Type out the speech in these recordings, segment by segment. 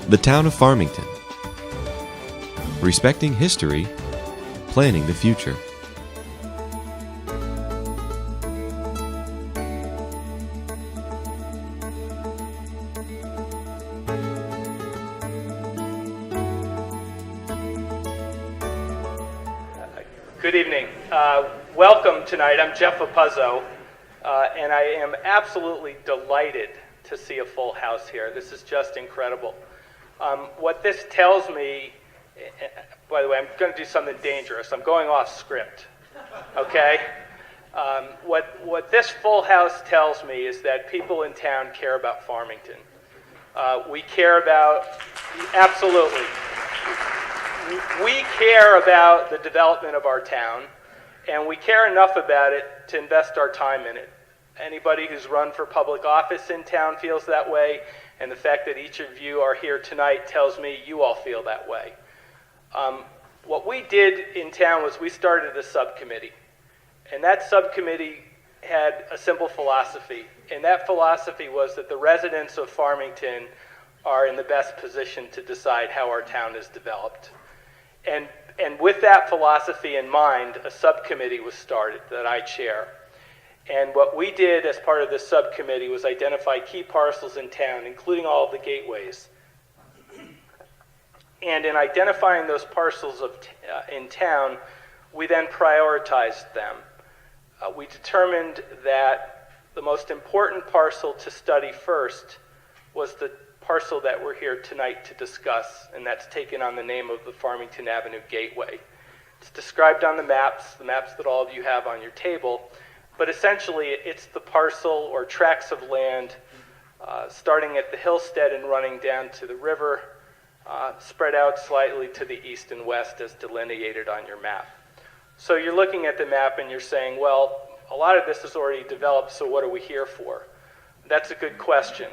The town of Farmington. Respecting history, planning the future. Good evening. Welcome tonight. I'm Jeff Apuzzo, and I am absolutely delighted to see a full house here. This is just incredible. What this tells me, by the way, I'm going to do something dangerous. I'm going off script, okay? What this full house tells me is that people in town care about Farmington. We care about, absolutely. We care about the development of our town, and we care enough about it to invest our time in it. Anybody who's run for public office in town feels that way, and the fact that each of you are here tonight tells me you all feel that way. What we did in town was we started a subcommittee, and that subcommittee had a simple philosophy, and that philosophy was that the residents of Farmington are in the best position to decide how our town is developed. And with that philosophy in mind, a subcommittee was started that I chair. And what we did as part of this subcommittee was identify key parcels in town, including all of the gateways. And in identifying those parcels in town, we then prioritized them. We determined that the most important parcel to study first was the parcel that we're here tonight to discuss, and that's taken on the name of the Farmington Avenue Gateway. It's described on the maps that all of you have on your table, but essentially it's the parcel or tracts of land starting at the Hillstead and running down to the river, spread out slightly to the east and west as delineated on your map. So you're looking at the map and you're saying, well, a lot of this is already developed, so what are we here for? That's a good question.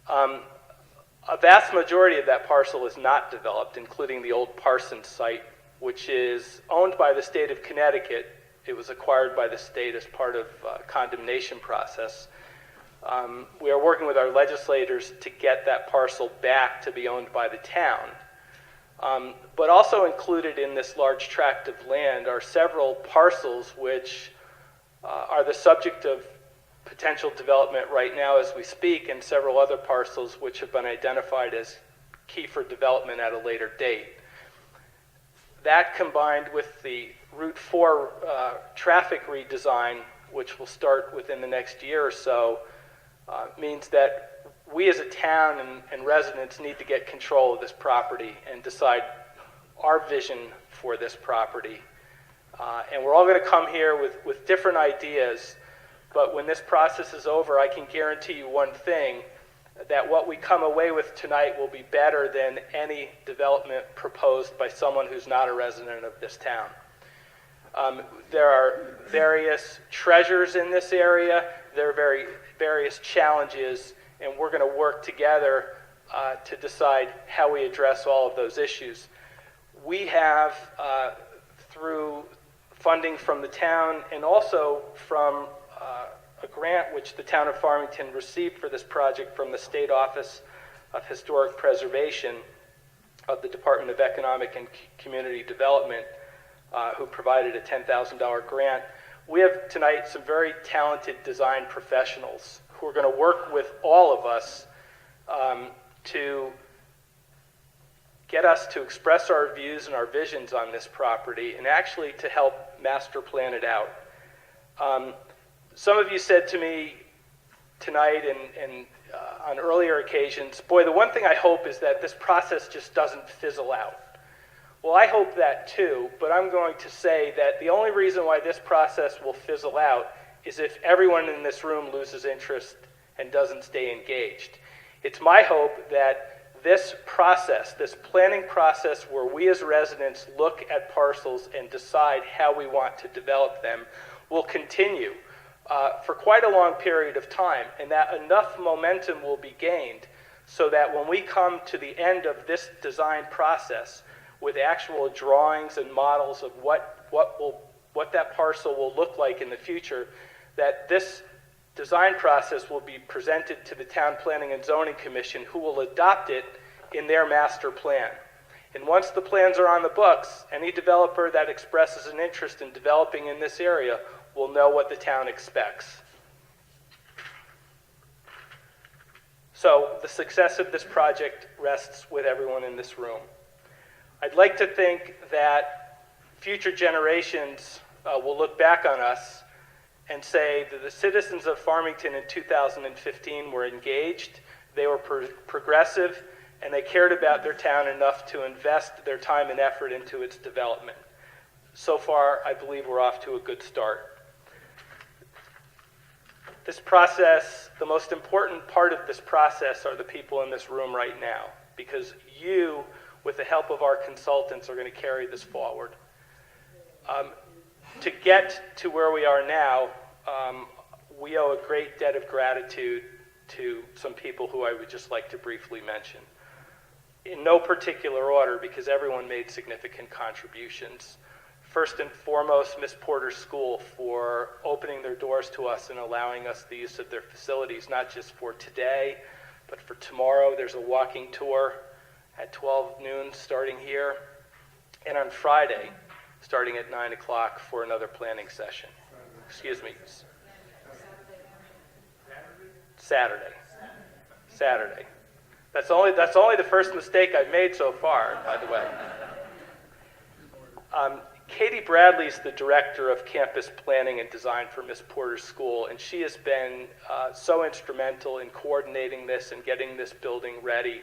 A vast majority of that parcel is not developed, including the old Parsons site, which is owned by the state of Connecticut. It was acquired by the state as part of a condemnation process. We are working with our legislators to get that parcel back to be owned by the town. But also included in this large tract of land are several parcels which are the subject of potential development right now as we speak, and several other parcels which have been identified as key for development at a later date. That combined with the Route 4 traffic redesign, which will start within the next year or so, means that we as a town and residents need to get control of this property and decide our vision for this property. And we're all going to come here with different ideas. But when this process is over, I can guarantee you one thing, that what we come away with tonight will be better than any development proposed by someone who's not a resident of this town. There are various treasures in this area. There are various challenges, and we're going to work together to decide how we address all of those issues. We have, through funding from the town and also from a grant which the town of Farmington received for this project from the State Office of Historic Preservation of the Department of Economic and Community Development, who provided a $10,000 grant. We have tonight some very talented design professionals who are going to work with all of us to get us to express our views and our visions on this property and actually to help master plan it out. Some of you said to me tonight and on earlier occasions, boy, the one thing I hope is that this process just doesn't fizzle out. Well, I hope that too, but I'm going to say that the only reason why this process will fizzle out is if everyone in this room loses interest and doesn't stay engaged. It's my hope that this process, this planning process where we as residents look at parcels and decide how we want to develop them, will continue for quite a long period of time, and that enough momentum will be gained so that when we come to the end of this design process with actual drawings and models of what that parcel will look like in the future, that this design process will be presented to the Town Planning and Zoning Commission, who will adopt it in their master plan. And once the plans are on the books, any developer that expresses an interest in developing in this area will know what the town expects. So the success of this project rests with everyone in this room. I'd like to think that future generations will look back on us and say that the citizens of Farmington in 2015 were engaged, they were progressive, and they cared about their town enough to invest their time and effort into its development. So far, I believe we're off to a good start. This process, the most important part of this process are the people in this room right now, because you, with the help of our consultants, are going to carry this forward. To get to where we are now, we owe a great debt of gratitude to some people who I would just like to briefly mention. In no particular order, because everyone made significant contributions. First and foremost, Miss Porter's School for opening their doors to us and allowing us the use of their facilities, not just for today, but for tomorrow. There's a walking tour at 12 noon starting here, and on Friday, starting at 9 o'clock for another planning session. Excuse me. Saturday. That's only the first mistake I've made so far, by the way. Katie Bradley's the director of campus planning and design for Miss Porter's School, and she has been so instrumental in coordinating this and getting this building ready,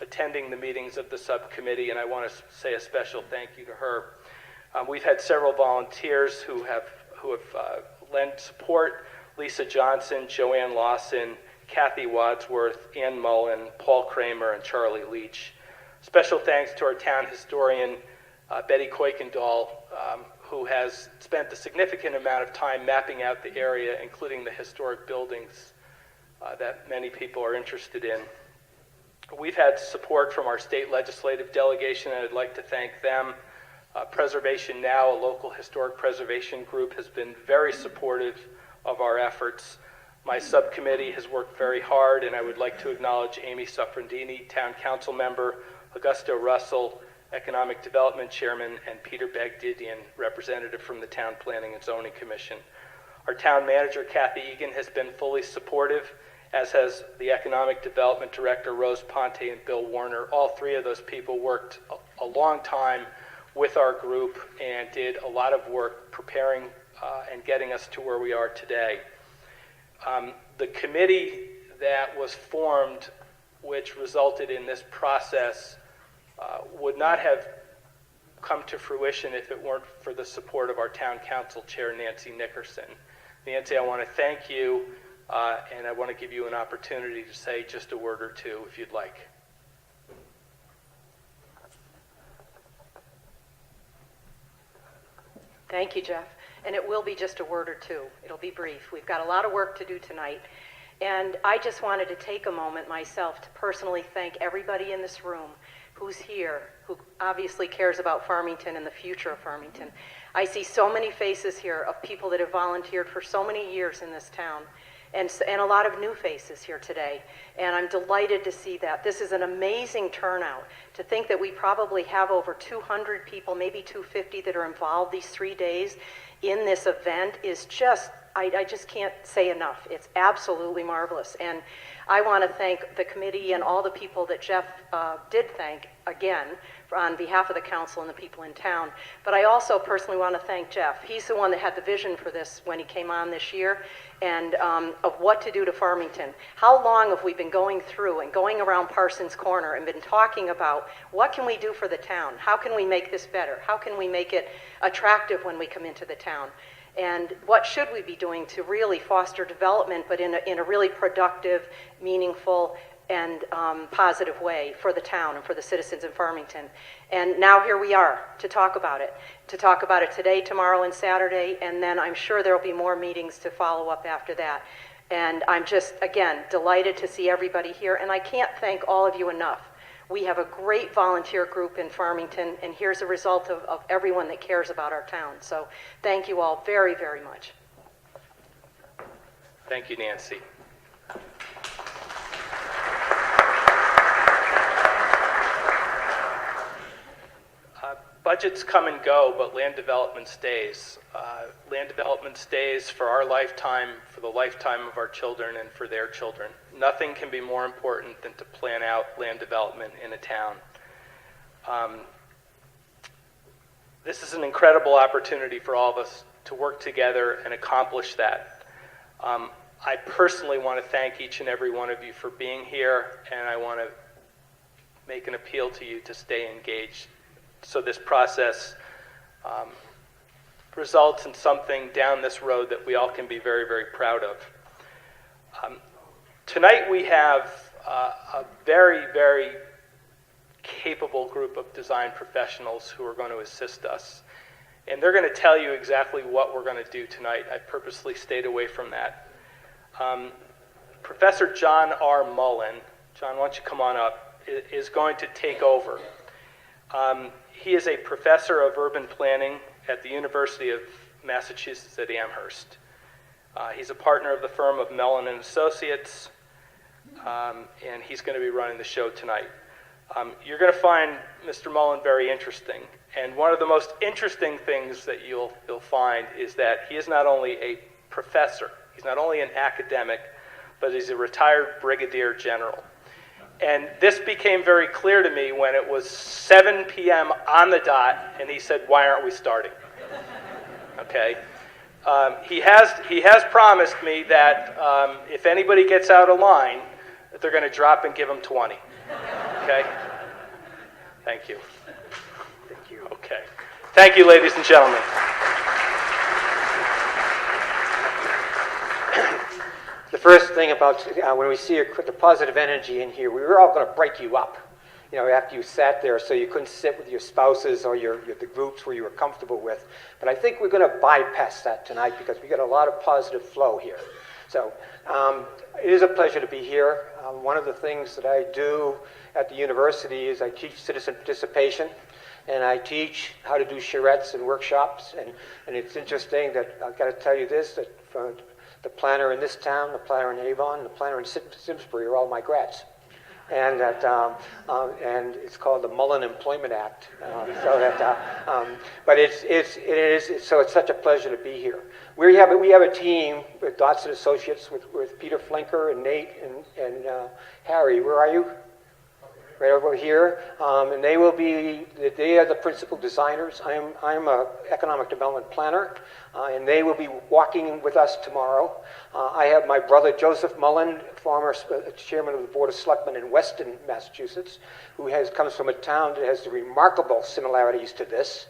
attending the meetings of the subcommittee, and I want to say a special thank you to her. We've had several volunteers who have lent support: Lisa Johnson, Joanne Lawson, Kathy Wadsworth, Ann Mullen, Paul Kramer, and Charlie Leach. Special thanks to our town historian, Betty Kuykendall, who has spent a significant amount of time mapping out the area, including the historic buildings that many people are interested in. We've had support from our state legislative delegation, and I'd like to thank them. Preservation Now, a local historic preservation group, has been very supportive of our efforts. My subcommittee has worked very hard, and I would like to acknowledge Amy Suffrandini, Town Council member, Augusto Russell, Economic Development Chairman, and Peter Bagdidian, representative from the Town Planning and Zoning Commission. Our town manager, Kathy Egan, has been fully supportive, as has the Economic Development Director, Rose Ponte, and Bill Warner. All three of those people worked a long time with our group and did a lot of work preparing and getting us to where we are today. The committee that was formed, which resulted in this process, would not have come to fruition if it weren't for the support of our town council chair, Nancy Nickerson. Nancy, I want to thank you, and I want to give you an opportunity to say just a word or two if you'd like. Thank you, Jeff. And it will be just a word or two. It'll be brief. We've got a lot of work to do tonight. And I just wanted to take a moment myself to personally thank everybody in this room who's here, who obviously cares about Farmington and the future of Farmington. I see so many faces here of people that have volunteered for so many years in this town, and a lot of new faces here today. And I'm delighted to see that. This is an amazing turnout. To think that we probably have over 200 people, maybe 250 that are involved these 3 days in this event is just, I just can't say enough. It's absolutely marvelous. And I want to thank the committee and all the people that Jeff did thank again on behalf of the council and the people in town. But I also personally want to thank Jeff. He's the one that had the vision for this when he came on this year, and of what to do to Farmington. How long have we been going through and going around Parsons Corner and been talking about what can we do for the town? How can we make this better? How can we make it attractive when we come into the town? And what should we be doing to really foster development, but in a really productive, meaningful, and positive way for the town and for the citizens in Farmington. And now here we are to talk about it today, tomorrow, and Saturday, and then I'm sure there will be more meetings to follow up after that. And I'm just, again, delighted to see everybody here, and I can't thank all of you enough. We have a great volunteer group in Farmington, and here's a result of everyone that cares about our town. So thank you all very, very much. Thank you, Nancy. Budgets come and go, but land development stays. Land development stays for our lifetime, for the lifetime of our children, and for their children. Nothing can be more important than to plan out land development in a town. This is an incredible opportunity for all of us to work together and accomplish that. I personally want to thank each and every one of you for being here, and I want to make an appeal to you to stay engaged so this process results in something down this road that we all can be very, very proud of. Tonight we have a very, very capable group of design professionals who are going to assist us. And they're going to tell you exactly what we're going to do tonight. I purposely stayed away from that. Professor John R. Mullen, John, why don't you come on up, is going to take over. He is a professor of urban planning at the University of Massachusetts at Amherst. He's a partner of the firm of Mellon and Associates, and he's going to be running the show tonight. You're going to find Mr. Mullen very interesting, and one of the most interesting things that you'll find is that he is not only a professor, he's not only an academic, but he's a retired brigadier general. And this became very clear to me when it was 7 p.m. on the dot, and he said, "Why aren't we starting?" Okay. He has promised me that if anybody gets out of line, that they're going to drop and give him 20. Okay. Thank you. Thank you. Okay. Thank you, ladies and gentlemen. The first thing about when we see the positive energy in here, we were all going to break you up, after you sat there, so you couldn't sit with your spouses or the groups where you were comfortable with. But I think we're going to bypass that tonight because we got a lot of positive flow here. So it is a pleasure to be here. One of the things that I do at the university is I teach citizen participation, and I teach how to do charrettes and workshops. And it's interesting that I've got to tell you this, that the planner in this town, the planner in Avon, the planner in Simsbury are all my grads. And that, and it's called the Mullen Employment Act. But so it's such a pleasure to be here. We have a team with Dotson Associates with Peter Flinker and Nate and Harry. Where are you? Right over here, and they are the principal designers. I'm an economic development planner, and they will be walking with us tomorrow. I have my brother Joseph Mullen, former chairman of the Board of Selectmen in Weston, Massachusetts, who comes from a town that has the remarkable similarities to this,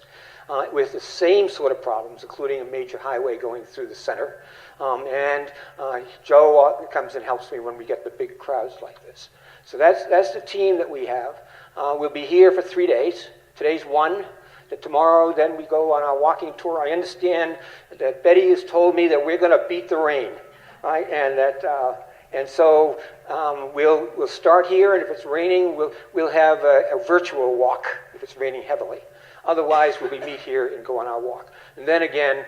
with the same sort of problems, including a major highway going through the center. And Joe comes and helps me when we get the big crowds like this. So that's the team that we have. We'll be here for 3 days. Today's one. Tomorrow, then we go on our walking tour. I understand that Betty has told me that we're going to beat the rain, right? And so we'll start here, and if it's raining, we'll have a virtual walk if it's raining heavily. Otherwise, we'll meet here and go on our walk. And then again,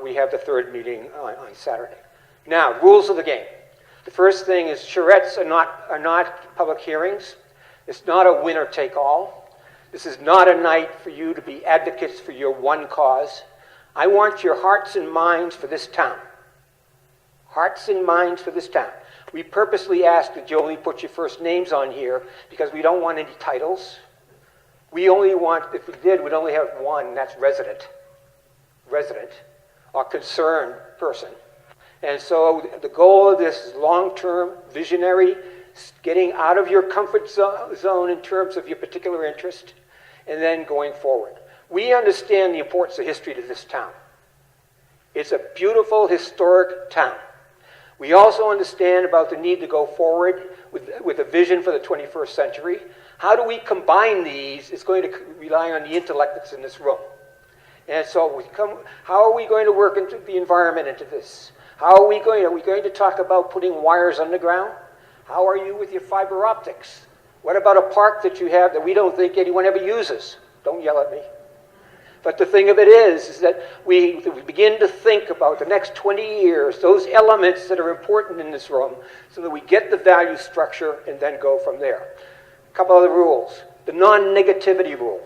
we have the third meeting on Saturday. Now, rules of the game. The first thing is charrettes are not public hearings. It's not a winner-take-all. This is not a night for you to be advocates for your one cause. I want your hearts and minds for this town. Hearts and minds for this town. We purposely asked that you only put your first names on here because we don't want any titles. We only want, if we did, we'd only have one, and that's resident, or concerned person. And so the goal of this is long-term, visionary, getting out of your comfort zone in terms of your particular interest, and then going forward. We understand the importance of history to this town. It's a beautiful, historic town. We also understand about the need to go forward with a vision for the 21st century. How do we combine these? It's going to rely on the intellect that's in this room. And so how are we going to work into the environment into this? Are we going to talk about putting wires underground? How are you with your fiber optics? What about a park that you have that we don't think anyone ever uses? Don't yell at me. But the thing of it is that we begin to think about the next 20 years, those elements that are important in this room, so that we get the value structure and then go from there. A couple other rules. The non-negativity rule.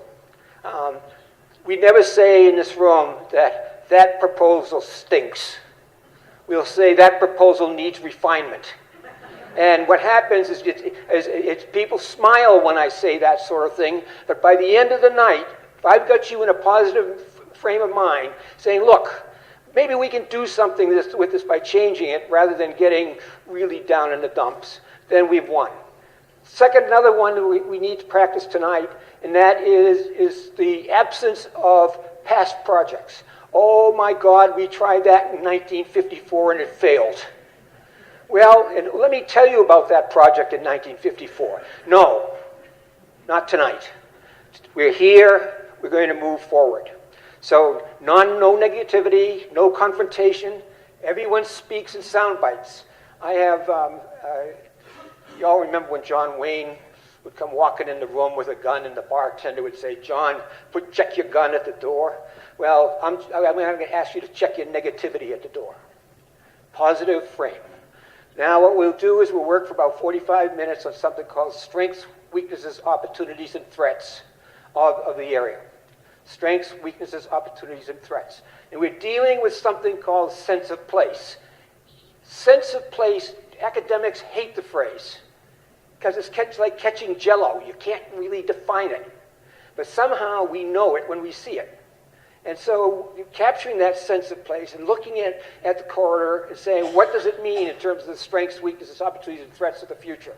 We never say in this room that that proposal stinks. We'll say that proposal needs refinement. And what happens is people smile when I say that sort of thing, but by the end of the night, if I've got you in a positive frame of mind, saying, look, maybe we can do something with this by changing it rather than getting really down in the dumps, then we've won. Second, another one that we need to practice tonight, and that is the absence of past projects. Oh my God, we tried that in 1954 and it failed. Well, and let me tell you about that project in 1954. No, not tonight. We're here, we're going to move forward. So no negativity, no confrontation. Everyone speaks in sound bites. I have, you all remember when John Wayne would come walking in the room with a gun and the bartender would say, John, check your gun at the door. Well, I'm going to ask you to check your negativity at the door. Positive frame. Now what we'll do is we'll work for about 45 minutes on something called strengths, weaknesses, opportunities, and threats of the area. Strengths, weaknesses, opportunities, and threats. And we're dealing with something called sense of place. Sense of place, academics hate the phrase because it's like catching jello. You can't really define it. But somehow we know it when we see it. And so capturing that sense of place and looking at the corridor and saying, what does it mean in terms of the strengths, weaknesses, opportunities, and threats of the future?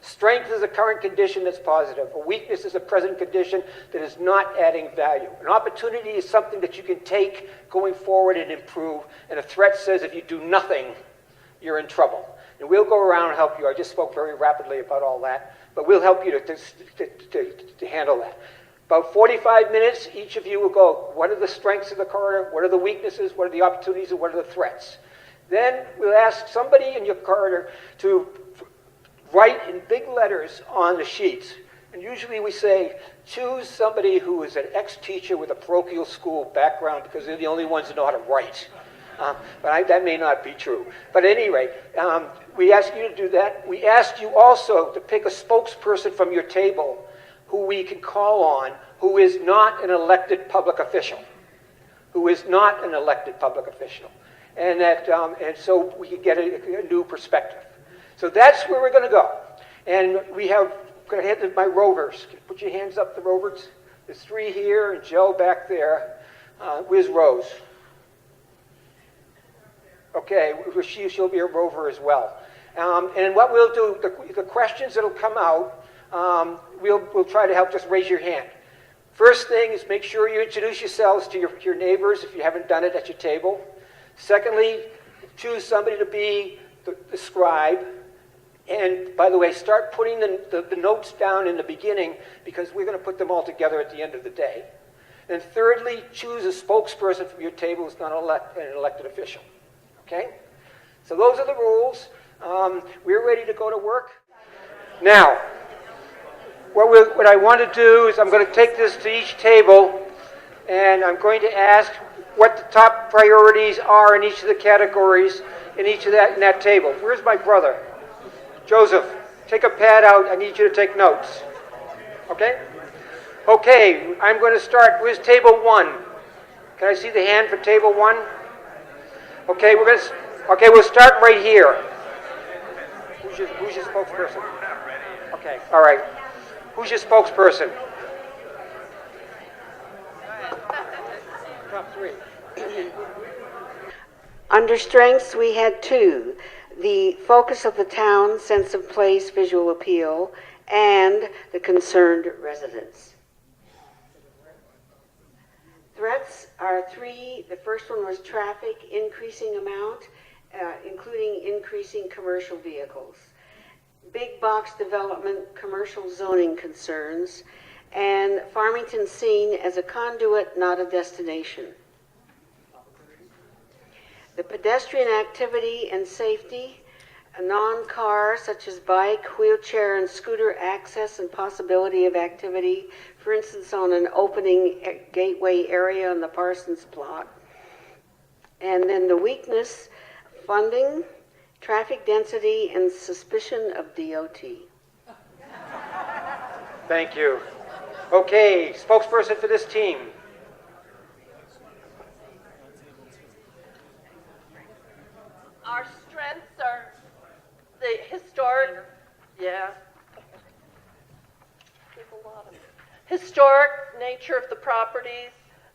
Strength is a current condition that's positive. A weakness is a present condition that is not adding value. An opportunity is something that you can take going forward and improve. And a threat says if you do nothing, you're in trouble. And we'll go around and help you. I just spoke very rapidly about all that. But we'll help you to handle that. About 45 minutes, each of you will go, what are the strengths of the corridor? What are the weaknesses? What are the opportunities? And what are the threats? Then we'll ask somebody in your corridor to write in big letters on the sheets. And usually we say, choose somebody who is an ex-teacher with a parochial school background because they're the only ones that know how to write. That may not be true. But at any rate, we ask you to do that. We ask you also to pick a spokesperson from your table who we can call on, who is not an elected public official. Who is not an elected public official. And so we can get a new perspective. So that's where we're going to go. And we have, going to hand my rovers. Put your hands up, the rovers. There's 3 here and Joe back there. Where's Rose? Okay, she'll be a rover as well. And what we'll do, the questions that'll come out, we'll try to help. Just raise your hand. First thing is make sure you introduce yourselves to your neighbors if you haven't done it at your table. Secondly, choose somebody to be the scribe. And by the way, start putting the notes down in the beginning because we're going to put them all together at the end of the day. And thirdly, choose a spokesperson from your table who's not an elected official. Okay? So those are the rules. We're ready to go to work. Now, what I want to do is I'm going to take this to each table and I'm going to ask what the top priorities are in each of the categories in that table. Where's my brother? Joseph, take a pad out. I need you to take notes. Okay? Okay, I'm going to start. Where's table 1? Can I see the hand for table 1? Okay, we'll start right here. Who's your spokesperson? Okay, all right. Who's your spokesperson? Top 3. Under strengths, we had 2. The focus of the town, sense of place, visual appeal, and the concerned residents. Threats are 3. The first one was traffic, increasing amount, including increasing commercial vehicles. Big box development, commercial zoning concerns, and Farmington seen as a conduit, not a destination. The pedestrian activity and safety, a non-car such as bike, wheelchair, and scooter access and possibility of activity, for instance on an opening gateway area on the Parsons plot. And then the weakness, funding, traffic density, and suspicion of DOT. Thank you. Okay, spokesperson for this team. Our strengths are the historic, historic nature of the properties,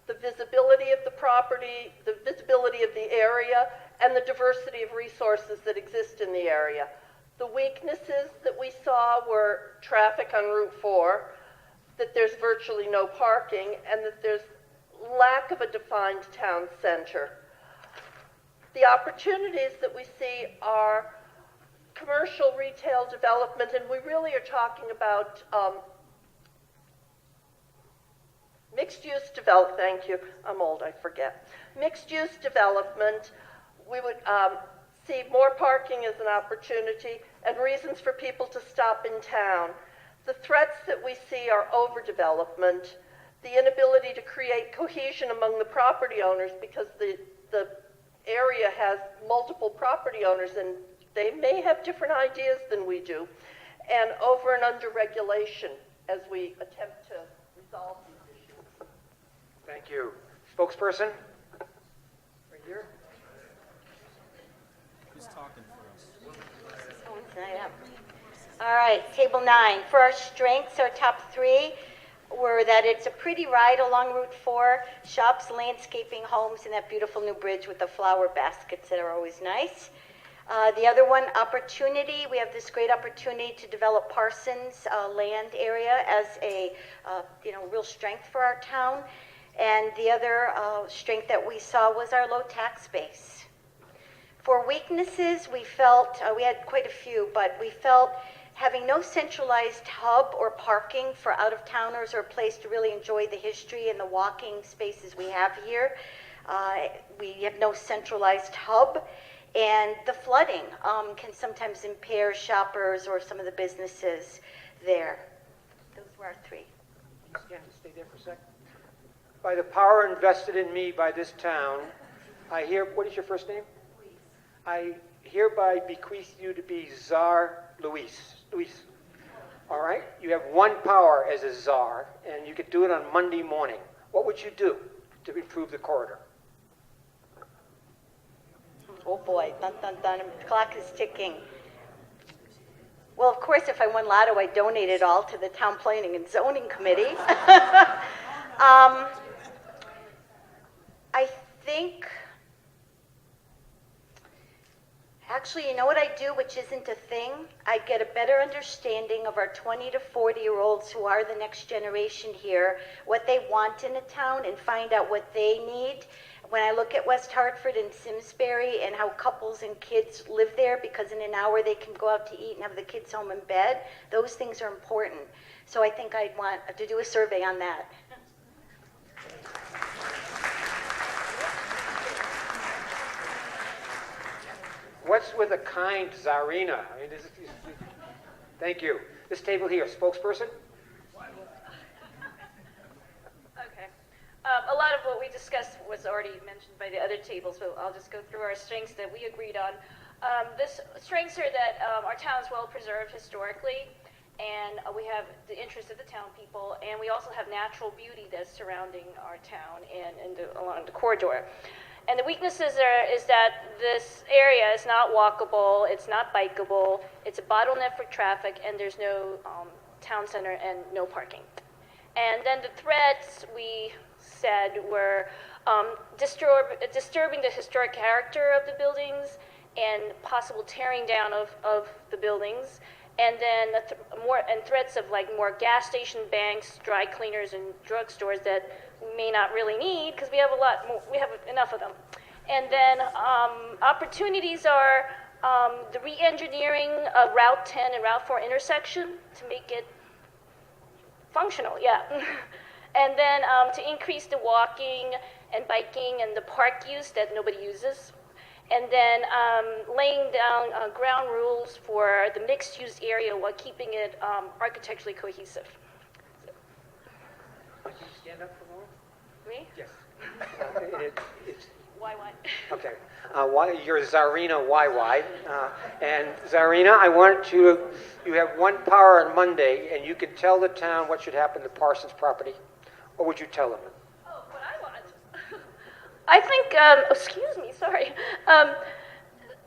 the visibility of the property, the visibility of the area, and the diversity of resources that exist in the area. The weaknesses that we saw were traffic on Route 4, that there's virtually no parking, and that there's lack of a defined town center. The opportunities that we see are commercial retail development, and we really are talking about mixed-use development. Thank you. I'm old, I forget. Mixed-use development. We would see more parking as an opportunity and reasons for people to stop in town. The threats that we see are overdevelopment, the inability to create cohesion among the property owners because the area has multiple property owners and they may have different ideas than we do, and over and under regulation as we attempt to resolve these issues. Thank you. Spokesperson? Right here. Who's talking for us? All right, table 9. For our strengths, our top 3 were that it's a pretty ride along Route 4, shops, landscaping, homes, and that beautiful new bridge with the flower baskets that are always nice. The other one, opportunity. We have this great opportunity to develop Parsons land area as a real strength for our town. And the other strength that we saw was our low tax base. For weaknesses, we felt, we had quite a few, but we felt having no centralized hub or parking for out-of-towners or a place to really enjoy the history and the walking spaces we have here. We have no centralized hub, and the flooding can sometimes impair shoppers or some of the businesses there. Those were our 3. Stand, stay there for a second. By the power invested in me by this town, I what is your first name? Louise. I hereby bequeath you to be Czar Luis. All right? You have one power as a czar, and you could do it on Monday morning. What would you do to improve the corridor? Oh boy, dun dun dun, the clock is ticking. Well, of course, if I won lotto, I'd donate it all to the Town Planning and Zoning Committee. I think, actually, you know what I do, which isn't a thing? I get a better understanding of our 20 to 40-year-olds who are the next generation here, what they want in a town, and find out what they need. When I look at West Hartford and Simsbury and how couples and kids live there because in an hour they can go out to eat and have the kids home in bed, those things are important. So I think I'd want to do a survey on that. What's with a kind Czarina? I mean, thank you. This table here, spokesperson? Okay. A lot of what we discussed was already mentioned by the other tables, so I'll just go through our strengths that we agreed on. This strengths are that our town is well preserved historically, and we have the interest of the town people, and we also have natural beauty that's surrounding our town and along the corridor. And the weaknesses is that this area is not walkable, it's not bikeable, it's a bottleneck for traffic, and there's no town center and no parking. And then the threats we said were disturbing the historic character of the buildings and possible tearing down of the buildings, and then threats of like more gas station, banks, dry cleaners, and drugstores that we may not really need because we have we have enough of them. And then opportunities are the re-engineering of Route 10 and Route 4 intersection to make it functional, yeah. And then to increase the walking and biking and the park use that nobody uses. And then laying down ground rules for the mixed-use area while keeping it architecturally cohesive. Could you stand up for a moment? Me? Yes. Why? Okay. You're Czarina YY. And Czarina, I want you have one power on Monday, and you can tell the town what should happen to Parsons property. What would you tell them? Oh, what I want? I think, excuse me, sorry.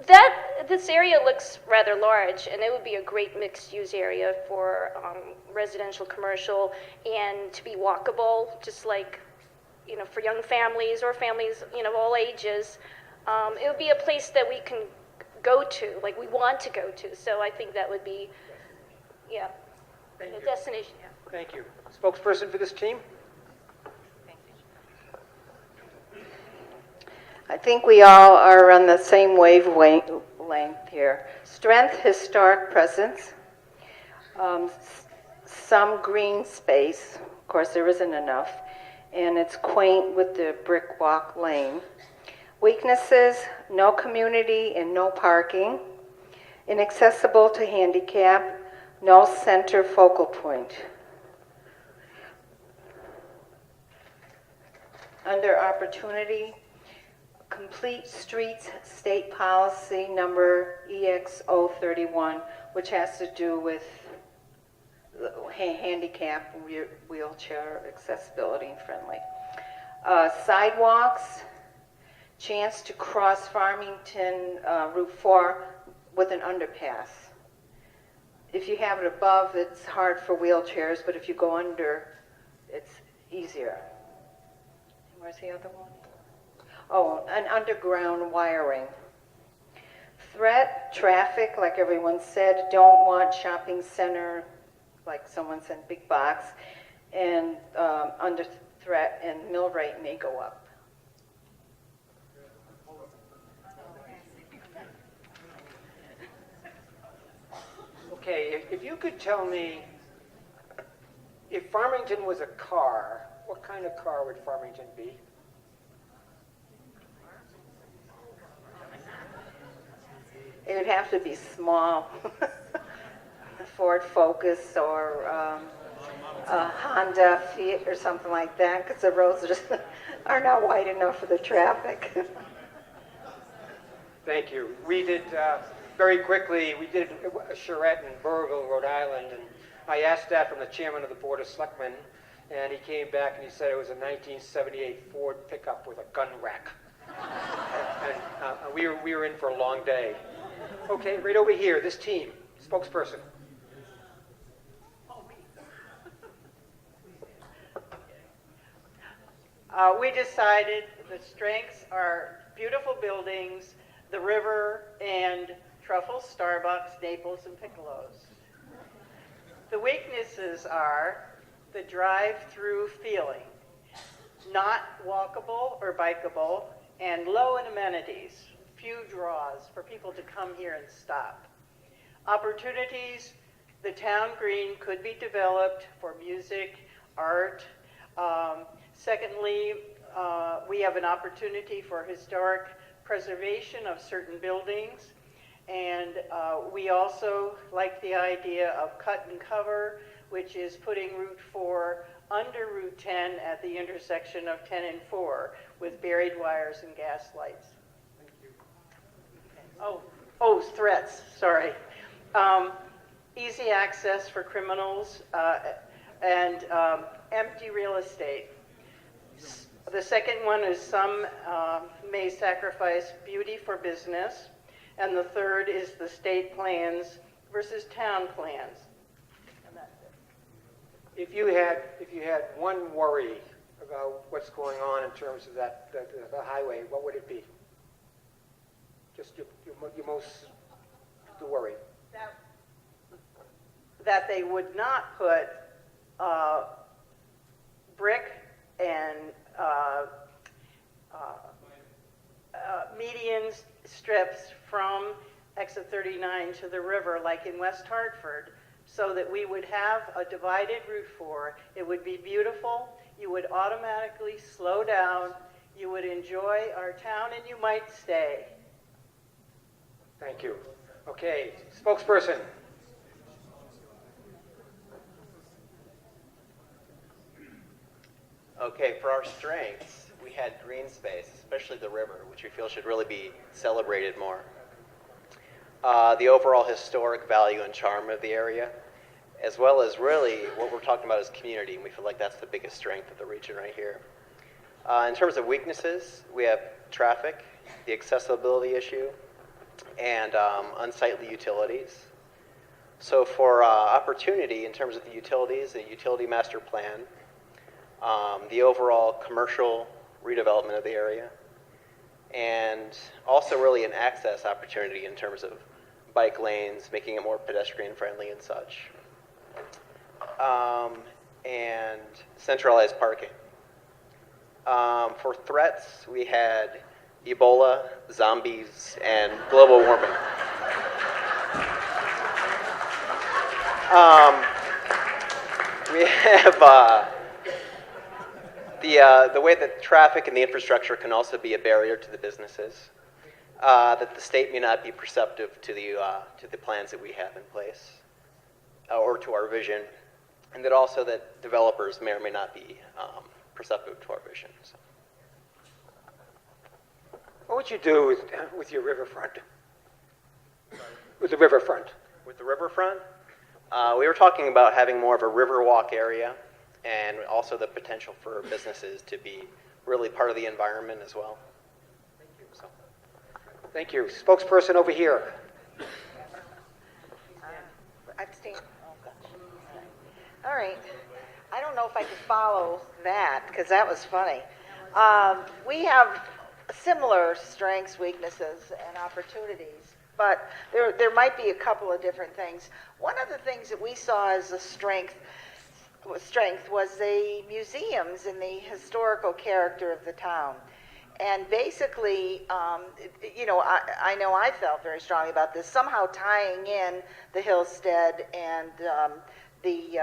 This area looks rather large, and it would be a great mixed-use area for residential, commercial, and to be walkable, just like, for young families or families, of all ages. It would be a place that we can go to, like we want to go to. So I think that would be, a destination. Yeah. Thank you. Spokesperson for this team? I think we all are on the same wavelength here. Strength, historic presence, some green space. Of course, there isn't enough. And it's quaint with the brick walk lane. Weaknesses, no community and no parking. Inaccessible to handicap, no center focal point. Under opportunity, complete streets state policy number EX031, which has to do with handicap, wheelchair accessibility and friendly. Sidewalks, chance to cross Farmington Route 4 with an underpass. If you have it above, it's hard for wheelchairs, but if you go under, it's easier. Where's the other one? Oh, an underground wiring. Threat, traffic, like everyone said, don't want shopping center, like someone said, big box, and under threat, and mill rate may go up. Okay, if you could tell me, if Farmington was a car, what kind of car would Farmington be? It would have to be small. A Ford Focus or a Honda Fit or something like that, because the roads are not wide enough for the traffic. Thank you. We did, very quickly, we did a charrette in Burrillville, Rhode Island, and I asked that from the chairman of the Board of Selectmen, and he came back and he said it was a 1978 Ford pickup with a gun rack. and we were in for a long day. Okay, right over here, this team, spokesperson. We decided the strengths are beautiful buildings, the river, and Truffles, Starbucks, Naples, and Piccolos. The weaknesses are the drive-through feeling, not walkable or bikeable, and low in amenities, few draws for people to come here and stop. Opportunities, the town green could be developed for music, art. Secondly, we have an opportunity for historic preservation of certain buildings. And we also like the idea of cut and cover, which is putting Route 4 under Route 10 at the intersection of 10 and 4 with buried wires and gas lights. Thank you. Oh, threats, sorry. Easy access for criminals and empty real estate. The second one is some may sacrifice beauty for business. And the third is the state plans versus town plans. And that's it. If you had one worry about what's going on in terms of the highway, what would it be? Just your most the worry. That they would not put brick and median strips from exit 39 to the river like in West Hartford, so that we would have a divided Route 4. It would be beautiful. You would automatically slow down. You would enjoy our town and you might stay. Thank you. Okay, spokesperson. Okay, for our strengths, we had green space, especially the river, which we feel should really be celebrated more. The overall historic value and charm of the area, as well as really what we're talking about is community, and we feel like that's the biggest strength of the region right here. In terms of weaknesses, we have traffic, the accessibility issue, and unsightly utilities. So for opportunity in terms of the utilities, the utility master plan, the overall commercial redevelopment of the area, and also really an access opportunity in terms of bike lanes, making it more pedestrian friendly and such, and centralized parking. For threats, we had Ebola, zombies, and global warming. We have the way that traffic and the infrastructure can also be a barrier to the businesses, that the state may not be perceptive to the plans that we have in place, or to our vision, and that also that developers may or may not be perceptive to our vision. So. What would you do with your riverfront? With the riverfront? With the riverfront, we were talking about having more of a river walk area, and also the potential for businesses to be really part of the environment as well. Thank you. So. Thank you. Spokesperson over here. Abstain. Oh, gosh. All right. I don't know if I can follow that because that was funny. We have similar strengths, weaknesses, and opportunities, but there might be a couple of different things. One of the things that we saw as a strength was the museums and the historical character of the town. And basically, I know I felt very strongly about this, somehow tying in the Hillstead and the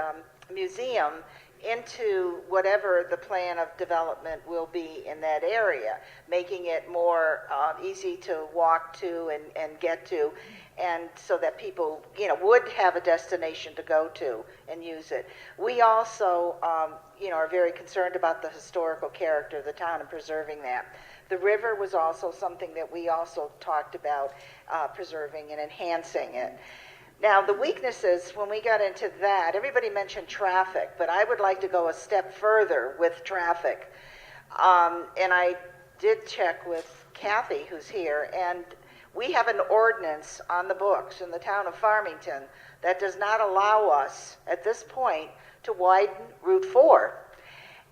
museum into whatever the plan of development will be in that area, making it more easy to walk to and get to, and so that people, would have a destination to go to and use it. We also, are very concerned about the historical character of the town and preserving that. The river was also something that we also talked about preserving and enhancing it. Now, the weaknesses, when we got into that, everybody mentioned traffic, but I would like to go a step further with traffic. And I did check with Kathy, who's here, and we have an ordinance on the books in the town of Farmington that does not allow us, at this point, to widen Route 4.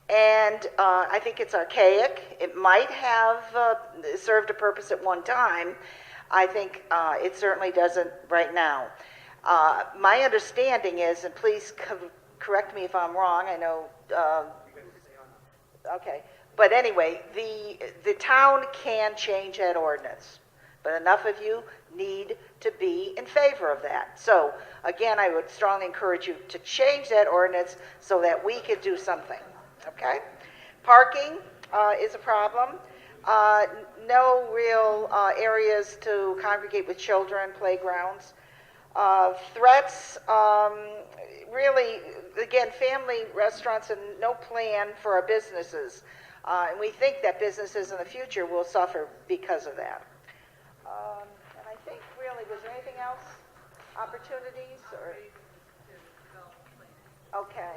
And I think it's archaic. It might have served a purpose at one time. I think it certainly doesn't right now. My understanding is, and please correct me if I'm wrong, I know, okay, but anyway, the town can change that ordinance, but enough of you need to be in favor of that. So again, I would strongly encourage you to change that ordinance so that we could do something, okay? Parking is a problem. No real areas to congregate with children, playgrounds. Threats, really, again, family restaurants and no plan for our businesses. And we think that businesses in the future will suffer because of that. And I think, really, was there anything else? Opportunities? Or? Okay.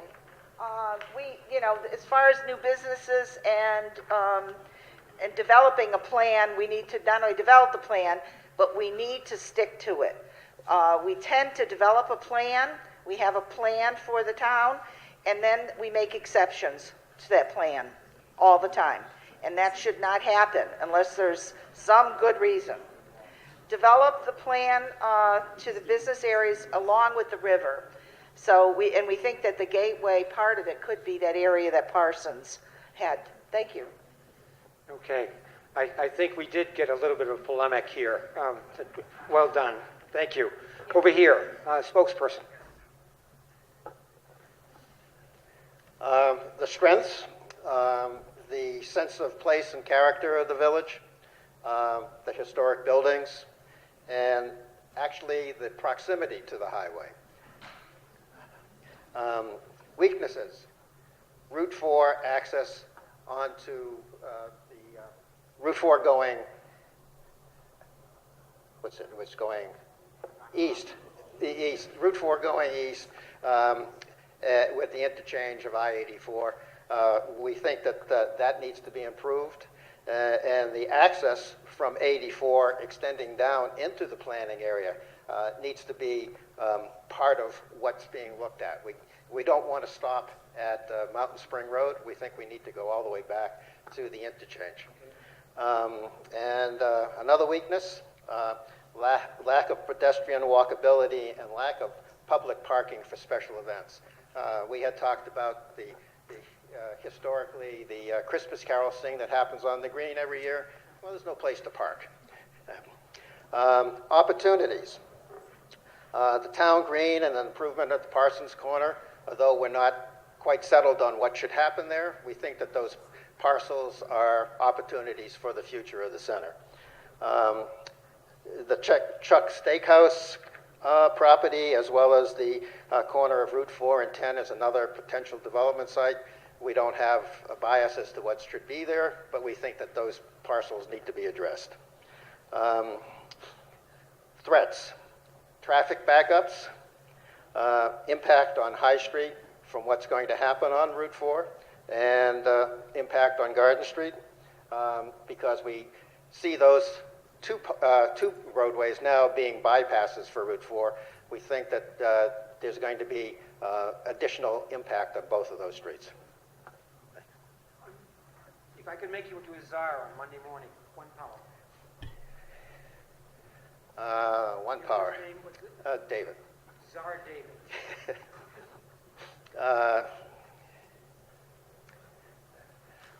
As far as new businesses and developing a plan, we need to not only develop the plan, but we need to stick to it. We tend to develop a plan, we have a plan for the town, and then we make exceptions to that plan all the time. And that should not happen unless there's some good reason. Develop the plan to the business areas along with the river. So we think that the gateway part of it could be that area that Parsons had. Thank you. Okay. I think we did get a little bit of polemic here. Well done. Thank you. Over here, spokesperson. The strengths, the sense of place and character of the village, the historic buildings, and actually the proximity to the highway. Weaknesses, Route 4 access onto the Route 4 going, what's going east, Route 4 going east with the interchange of I-84. We think that that needs to be improved, and the access from 84 extending down into the planning area needs to be part of what's being looked at. We don't want to stop at Mountain Spring Road. We think we need to go all the way back to the interchange. Another weakness, lack of pedestrian walkability and lack of public parking for special events. We had talked about historically the Christmas carol sing that happens on the green every year. Well, there's no place to park. Opportunities. The town green and an improvement at the Parsons Corner, although we're not quite settled on what should happen there, we think that those parcels are opportunities for the future of the center. The Chuck Steakhouse property, as well as the corner of Route 4 and 10 is another potential development site. We don't have a bias as to what should be there, but we think that those parcels need to be addressed. Threats, traffic backups, impact on High Street from what's going to happen on Route 4, and impact on Garden Street, because we see those two roadways now being bypasses for Route 4. We think that there's going to be additional impact on both of those streets. If I could make you into a czar on Monday morning, one power. One power. David. Czar David.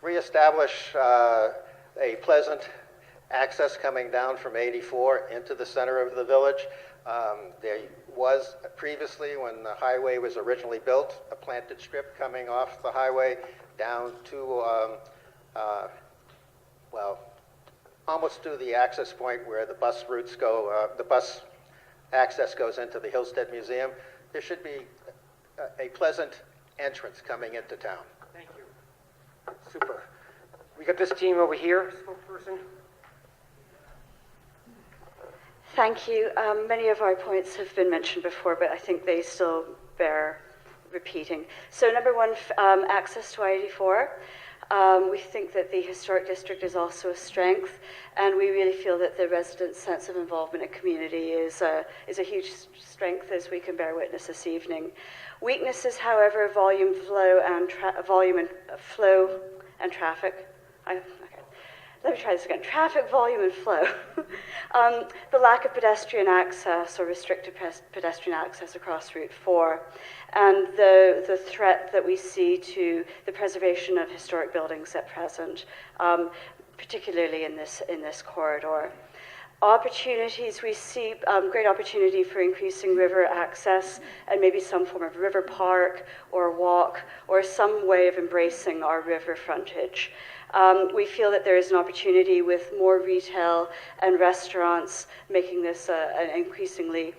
Reestablish a pleasant access coming down from 84 into the center of the village. There was previously, when the highway was originally built, a planted strip coming off the highway down to, well, almost to the access point where the bus routes go, the bus access goes into the Hillstead Museum. There should be a pleasant entrance coming into town. Thank you. Super. We got this team over here, spokesperson. Thank you. Many of our points have been mentioned before, but I think they still bear repeating. So number one, access to I-84. We think that the historic district is also a strength, and we really feel that the residents' sense of involvement in community is a huge strength, as we can bear witness this evening. Weaknesses, however, volume, flow, and traffic. Let me try this again. Traffic, volume, and flow. The lack of pedestrian access or restricted pedestrian access across Route 4, and the threat that we see to the preservation of historic buildings at present, particularly in this corridor. Opportunities, we see great opportunity for increasing river access and maybe some form of river park or walk or some way of embracing our river frontage. We feel that there is an opportunity with more retail and restaurants, making this an increasingly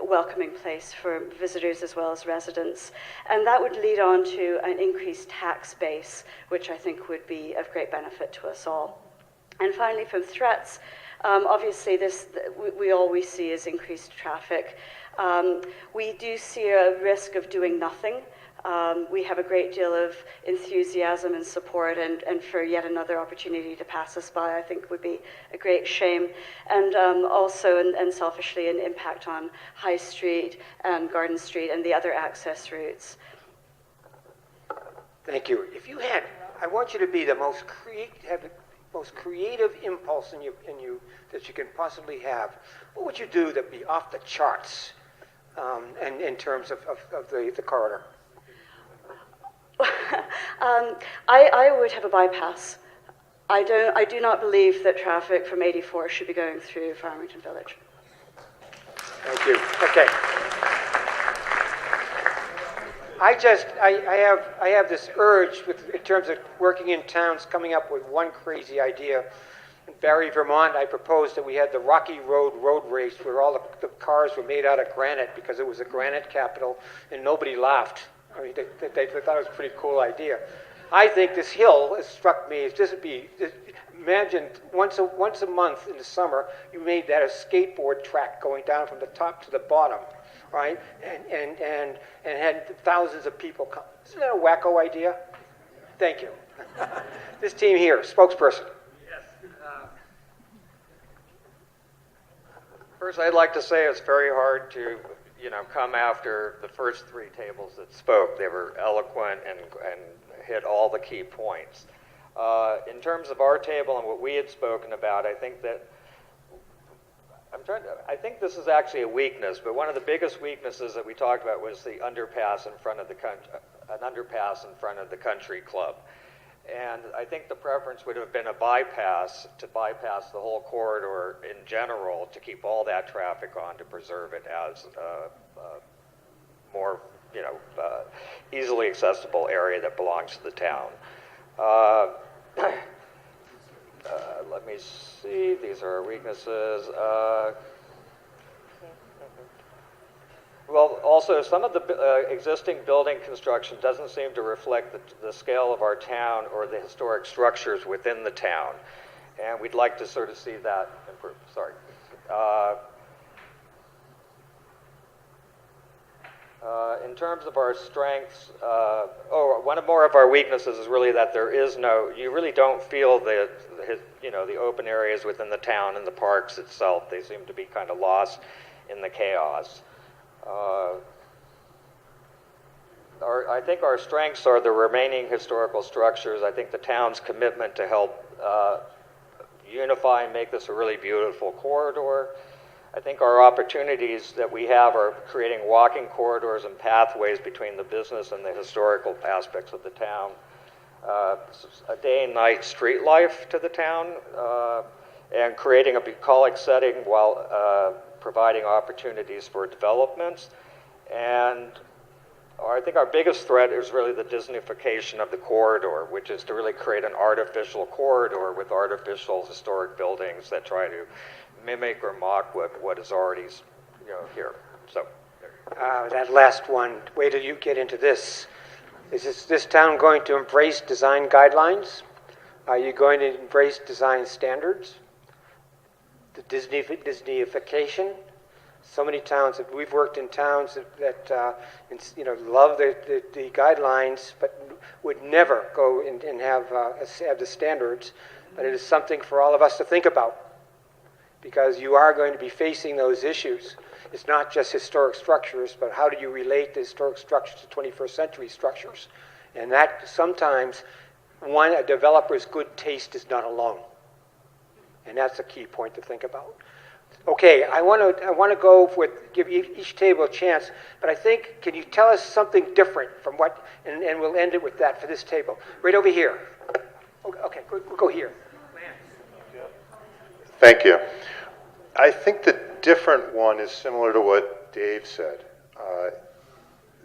welcoming place for visitors as well as residents. And that would lead on to an increased tax base, which I think would be of great benefit to us all. And finally, from threats, obviously we always see is increased traffic. We do see a risk of doing nothing. We have a great deal of enthusiasm and support, and for yet another opportunity to pass us by, I think would be a great shame. And also, and selfishly, an impact on High Street and Garden Street and the other access routes. Thank you. If you had, I want you to be the most creative impulse in you that you can possibly have. What would you do that'd be off the charts, and in terms of the corridor? I would have a bypass. I do not believe that traffic from 84 should be going through Farmington Village. Thank you. Okay. I have this urge in terms of working in towns, coming up with one crazy idea. In Barrie, Vermont, I proposed that we had the Rocky Road race where all the cars were made out of granite because it was a granite capital, and nobody laughed. I mean, they thought it was a pretty cool idea. I think this hill has struck me as imagine once a month in the summer, you made that a skateboard track going down from the top to the bottom, right? And had thousands of people come. Isn't that a wacko idea? Thank you. This team here, spokesperson. Yes. First, I'd like to say it's very hard to, come after the first three tables that spoke. They were eloquent and hit all the key points. In terms of our table and what we had spoken about, I think this is actually a weakness, but one of the biggest weaknesses that we talked about was the underpass in front of the country club. And I think the preference would have been a bypass, to bypass the whole corridor in general, to keep all that traffic on, to preserve it as more, easily accessible area that belongs to the town. Let me see, these are our weaknesses. Well, also, some of the existing building construction doesn't seem to reflect the scale of our town or the historic structures within the town. And we'd like to sort of see that improve. Sorry. In terms of our strengths, one more of our weaknesses is really that you really don't feel the open areas within the town and the parks itself. They seem to be kind of lost in the chaos. I think our strengths are the remaining historical structures. I think the town's commitment to help unify and make this a really beautiful corridor. I think our opportunities that we have are creating walking corridors and pathways between the business and the historical aspects of the town. A day and night street life to the town, and creating a bucolic setting while providing opportunities for developments. And I think our biggest threat is really the Disneyfication of the corridor, which is to really create an artificial corridor with artificial historic buildings that try to mimic or mock what is already here. So that last one, wait till you get into this. Is this town going to embrace design guidelines? Are you going to embrace design standards? The Disneyification? So many towns that we've worked in towns that love the guidelines, but would never go and have the standards. But it is something for all of us to think about, because you are going to be facing those issues. It's not just historic structures, but how do you relate the historic structures to 21st century structures? And that sometimes a developer's good taste is not alone. And that's a key point to think about. Okay, I want to go give each table a chance, but I think, can you tell us something different from what, and we'll end it with that for this table. Right over here. Okay, we'll go here. Thank you. I think the different one is similar to what Dave said.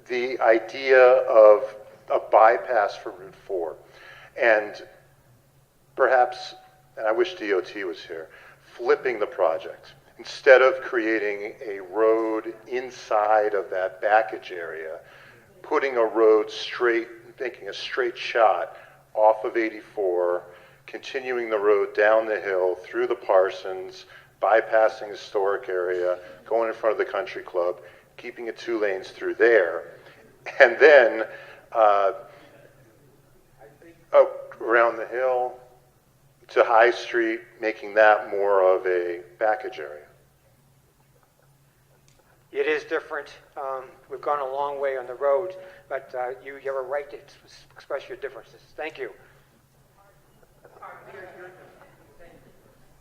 The idea of a bypass for Route 4, and perhaps, and I wish DOT was here, flipping the project. Instead of creating a road inside of that backage area, putting a road straight, making a straight shot off of 84, continuing the road down the hill through the Parsons, bypassing the historic area, going in front of the country club, keeping it 2 lanes through there, and then around the hill to High Street, making that more of a backage area. It is different. We've gone a long way on the road, but you have a right to express your differences. Thank you.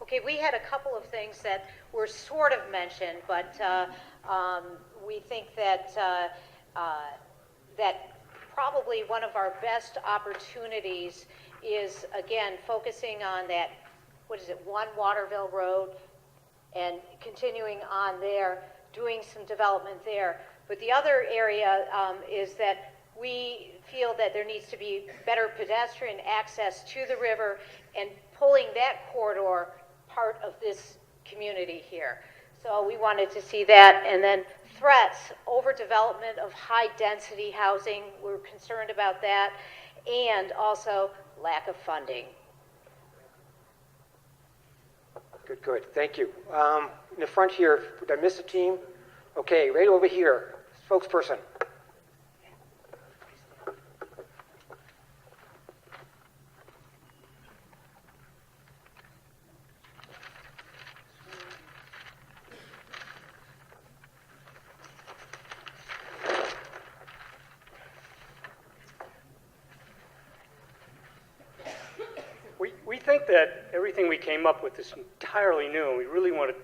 Okay, we had a couple of things that were sort of mentioned, but we think that that probably one of our best opportunities is, again, focusing on that, 1 Waterville Road, and continuing on there, doing some development there. But the other area is that we feel that there needs to be better pedestrian access to the river and pulling that corridor part of this community here. So we wanted to see that. And then threats, overdevelopment of high-density housing, we're concerned about that, and also lack of funding. Good. Thank you. In the front here, did I miss a team? Okay, right over here, spokesperson. think that everything we came up with is entirely new, and we really want to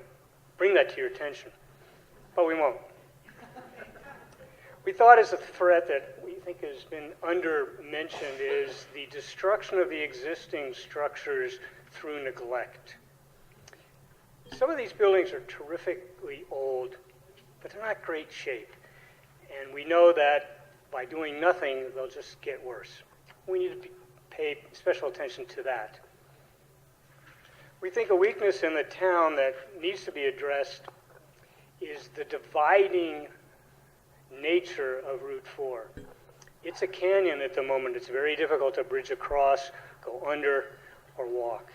bring that to your attention, but we won't. We thought as a threat that we think has been under-mentioned is the destruction of the existing structures through neglect. Some of these buildings are terrifically old, but they're not great shape. And we know that by doing nothing, they'll just get worse. We need to pay special attention to that. We think a weakness in the town that needs to be addressed is the dividing nature of Route 4. It's a canyon at the moment. It's very difficult to bridge across, go under, or walk.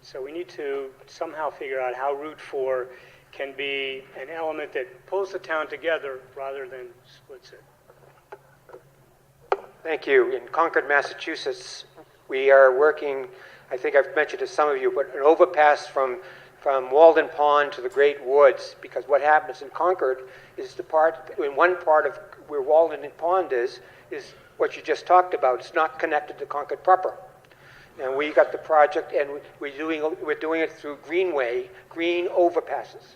So we need to somehow figure out how Route 4 can be an element that pulls the town together rather than splits it. Thank you. In Concord, Massachusetts, we are working, I think I've mentioned to some of you, but an overpass from Walden Pond to the Great Woods, because what happens in Concord is one part of where Walden Pond is what you just talked about. It's not connected to Concord proper. And we got the project, and we're doing it through green overpasses.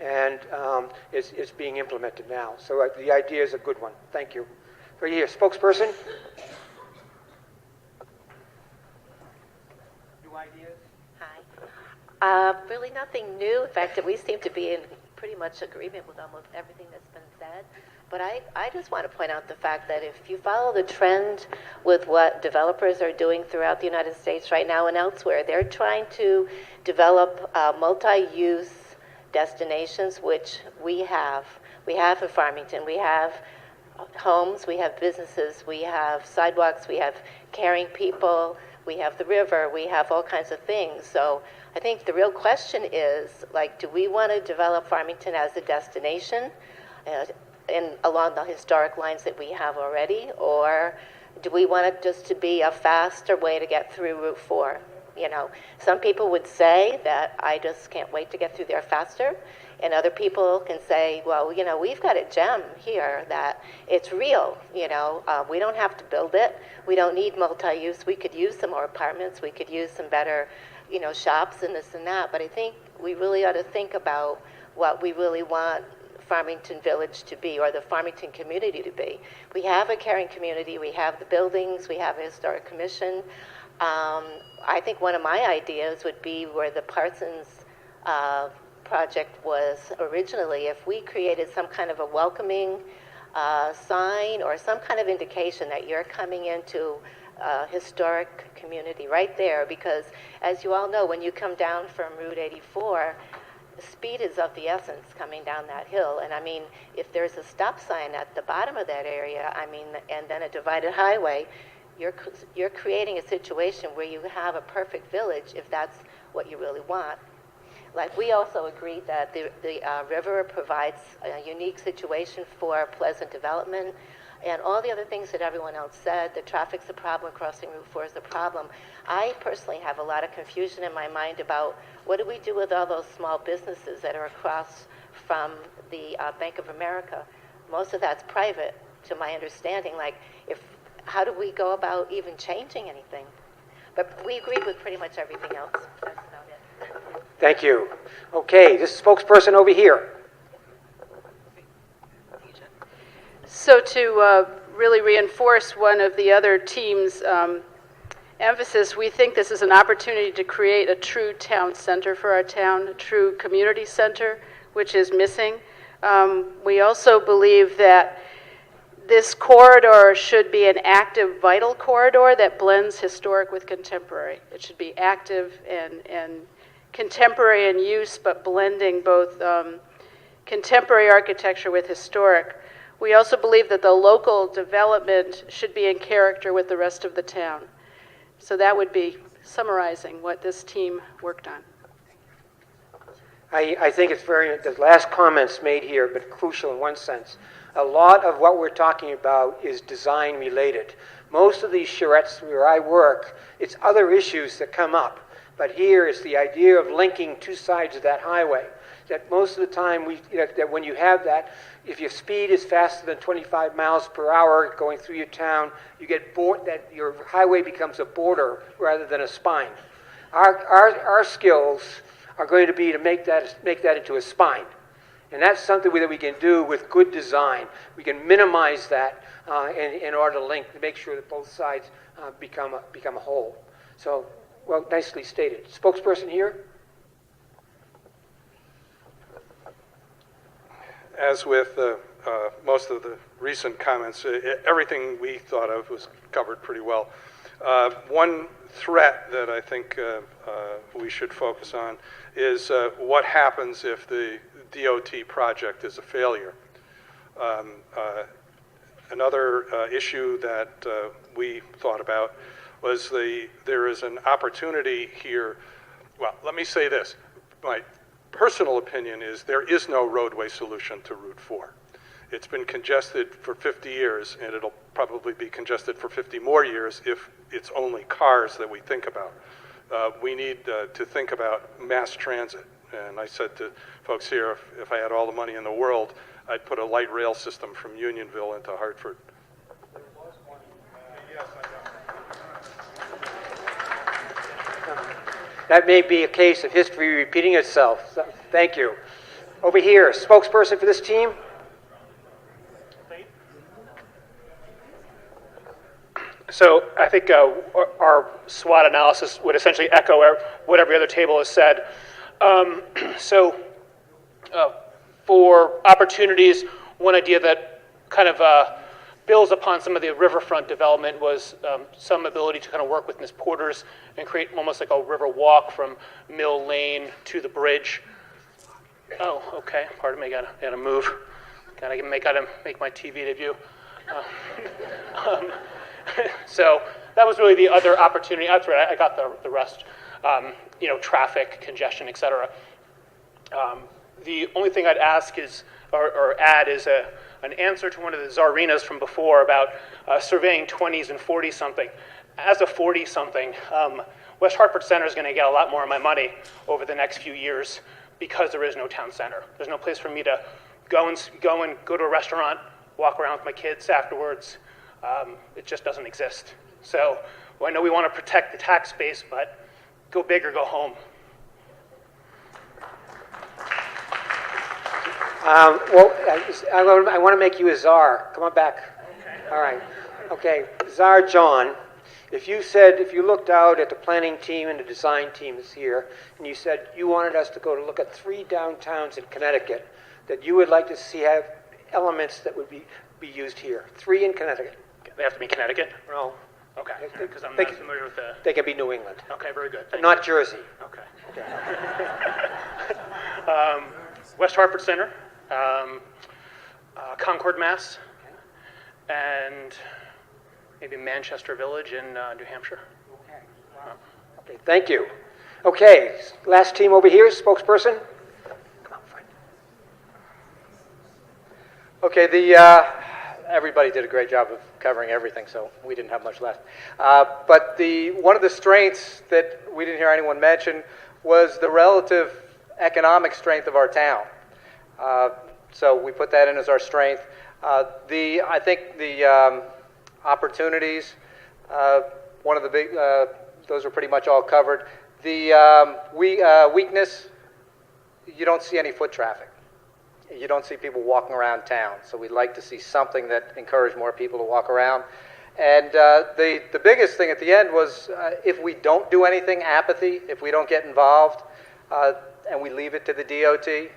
And it's being implemented now. So the idea is a good one. Thank you. Right here, spokesperson. New ideas? Hi. Really nothing new. In fact, we seem to be in pretty much agreement with almost everything that's been said. But I just want to point out the fact that if you follow the trend with what developers are doing throughout the United States right now and elsewhere, they're trying to develop multi-use destinations, which we have. We have in Farmington. We have homes, we have businesses, we have sidewalks, we have caring people, we have the river, we have all kinds of things. So I think the real question is, do we want to develop Farmington as a destination along the historic lines that we have already, or do we want it just to be a faster way to get through Route 4? Some people would say that I just can't wait to get through there faster. And other people can say, well, we've got a gem here that it's real. We don't have to build it. We don't need multi-use. We could use some more apartments. We could use some better, shops and this and that. But I think we really ought to think about what we really want Farmington Village to be, or the Farmington community to be. We have a caring community. We have the buildings. We have a historic commission. I think one of my ideas would be where the Parsons project was originally, if we created some kind of a welcoming sign or some kind of indication that you're coming into a historic community right there, because as you all know, when you come down from Route 84, the speed is of the essence coming down that hill. And I mean, if there's a stop sign at the bottom of that area, and then a divided highway, you're creating a situation where you have a perfect village if that's what you really want. We also agreed that the river provides a unique situation for pleasant development, and all the other things that everyone else said. The traffic's a problem, crossing Route 4 is a problem. I personally have a lot of confusion in my mind about what do we do with all those small businesses that are across from the Bank of America. Most of that's private, to my understanding. How do we go about even changing anything? But we agreed with pretty much everything else. That's about it. Thank you. Okay, this spokesperson over here. So to really reinforce one of the other team's emphasis, we think this is an opportunity to create a true town center for our town, a true community center, which is missing. We also believe that this corridor should be an active, vital corridor that blends historic with contemporary. It should be active and contemporary in use, but blending both contemporary architecture with historic. We also believe that the local development should be in character with the rest of the town. So that would be summarizing what this team worked on. I think it's the last comments made here, but crucial in one sense. A lot of what we're talking about is design related. Most of these charrettes where I work, it's other issues that come up. But here is the idea of linking two sides of that highway. That most of the time, that when you have that, if your speed is faster than 25 miles per hour going through your town, you get bored, that your highway becomes a border rather than a spine. Our skills are going to be to make that into a spine. And that's something that we can do with good design. We can minimize that in order to make sure that both sides become a whole. So, well, nicely stated. Spokesperson here? As with most of the recent comments, everything we thought of was covered pretty well. One threat that I think we should focus on is what happens if the DOT project is a failure. Another issue that we thought about was there is an opportunity here. Well, let me say this. My personal opinion is there is no roadway solution to Route 4. It's been congested for 50 years, and it'll probably be congested for 50 more years if it's only cars that we think about. We need to think about mass transit. And I said to folks here, if I had all the money in the world, I'd put a light rail system from Unionville into Hartford. That may be a case of history repeating itself. So, thank you. Over here, spokesperson for this team. So I think our SWOT analysis would essentially echo what every other table has said. For opportunities, one idea that kind of builds upon some of the riverfront development was some ability to kind of work with Ms. Porter's and create almost like a river walk from Mill Lane to the bridge. Oh, okay. Pardon me. Gotta move. Gotta make my TV debut. So that was really the other opportunity. That's right. I got the rest. Traffic, congestion, etc. The only thing I'd ask is, or add, is an answer to one of the Tsarinas from before about surveying 20s and 40-something. As a 40-something, West Hartford Center is going to get a lot more of my money over the next few years because there is no town center. There's no place for me to go to a restaurant, walk around with my kids afterwards. It just doesn't exist. So I know we want to protect the tax base, but go big or go home. I want to make you a czar. Come on back. Okay. All right. Okay, Czar John. If you looked out at the planning team and the design team that's here, and you said you wanted us to go to look at 3 downtowns in Connecticut that you would like to see have elements that would be used here. 3 in Connecticut. They have to be Connecticut? No. Okay, because I'm not familiar with the... They can be New England. Okay, very good. But not Jersey. Okay. West Hartford Center, Concord, Mass, and maybe Manchester Village in New Hampshire. Okay. Wow. Okay, thank you. Okay, last team over here, spokesperson. Come on, Fred. Okay, everybody did a great job of covering everything, so we didn't have much left. But one of the strengths that we didn't hear anyone mention was the relative economic strength of our town. So we put that in as our strength. I think the opportunities, one of the big, those are pretty much all covered. The weakness, you don't see any foot traffic. You don't see people walking around town, so we'd like to see something that encouraged more people to walk around. And the biggest thing at the end was if we don't do anything, apathy, if we don't get involved and we leave it to the DOT,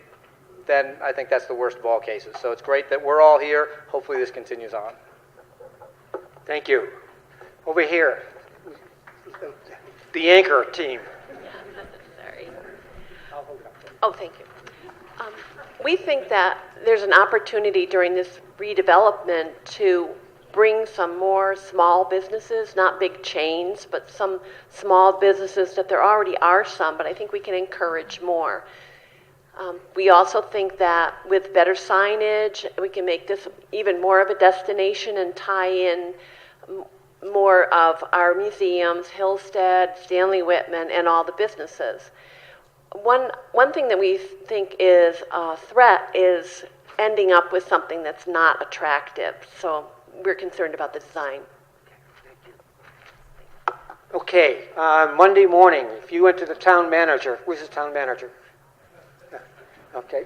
then I think that's the worst of all cases. So it's great that we're all here. Hopefully this continues on. Thank you. Over here, the anchor team. Sorry. Oh, thank you. We think that there's an opportunity during this redevelopment to bring some more small businesses, not big chains, but some small businesses that there already are some, but I think we can encourage more. We also think that with better signage, we can make this even more of a destination and tie in more of our museums, Hillstead, Stanley Whitman, and all the businesses. One thing that we think is a threat is ending up with something that's not attractive. So we're concerned about the design. Okay, Monday morning, if you went to the town manager, where's the town manager? Okay.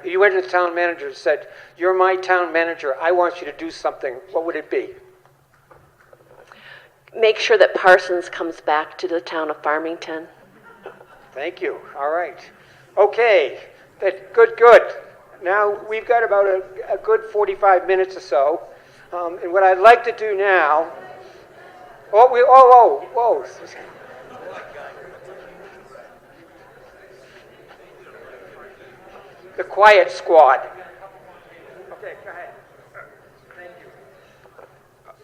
You went to the town manager and said, "You're my town manager, I want you to do something," what would it be? Make sure that Parsons comes back to the town of Farmington. Thank you. All right. Okay. Good. Now, we've got about a good 45 minutes or so. And what I'd like to do now... Whoa. The quiet squad. Okay, go ahead. Thank you.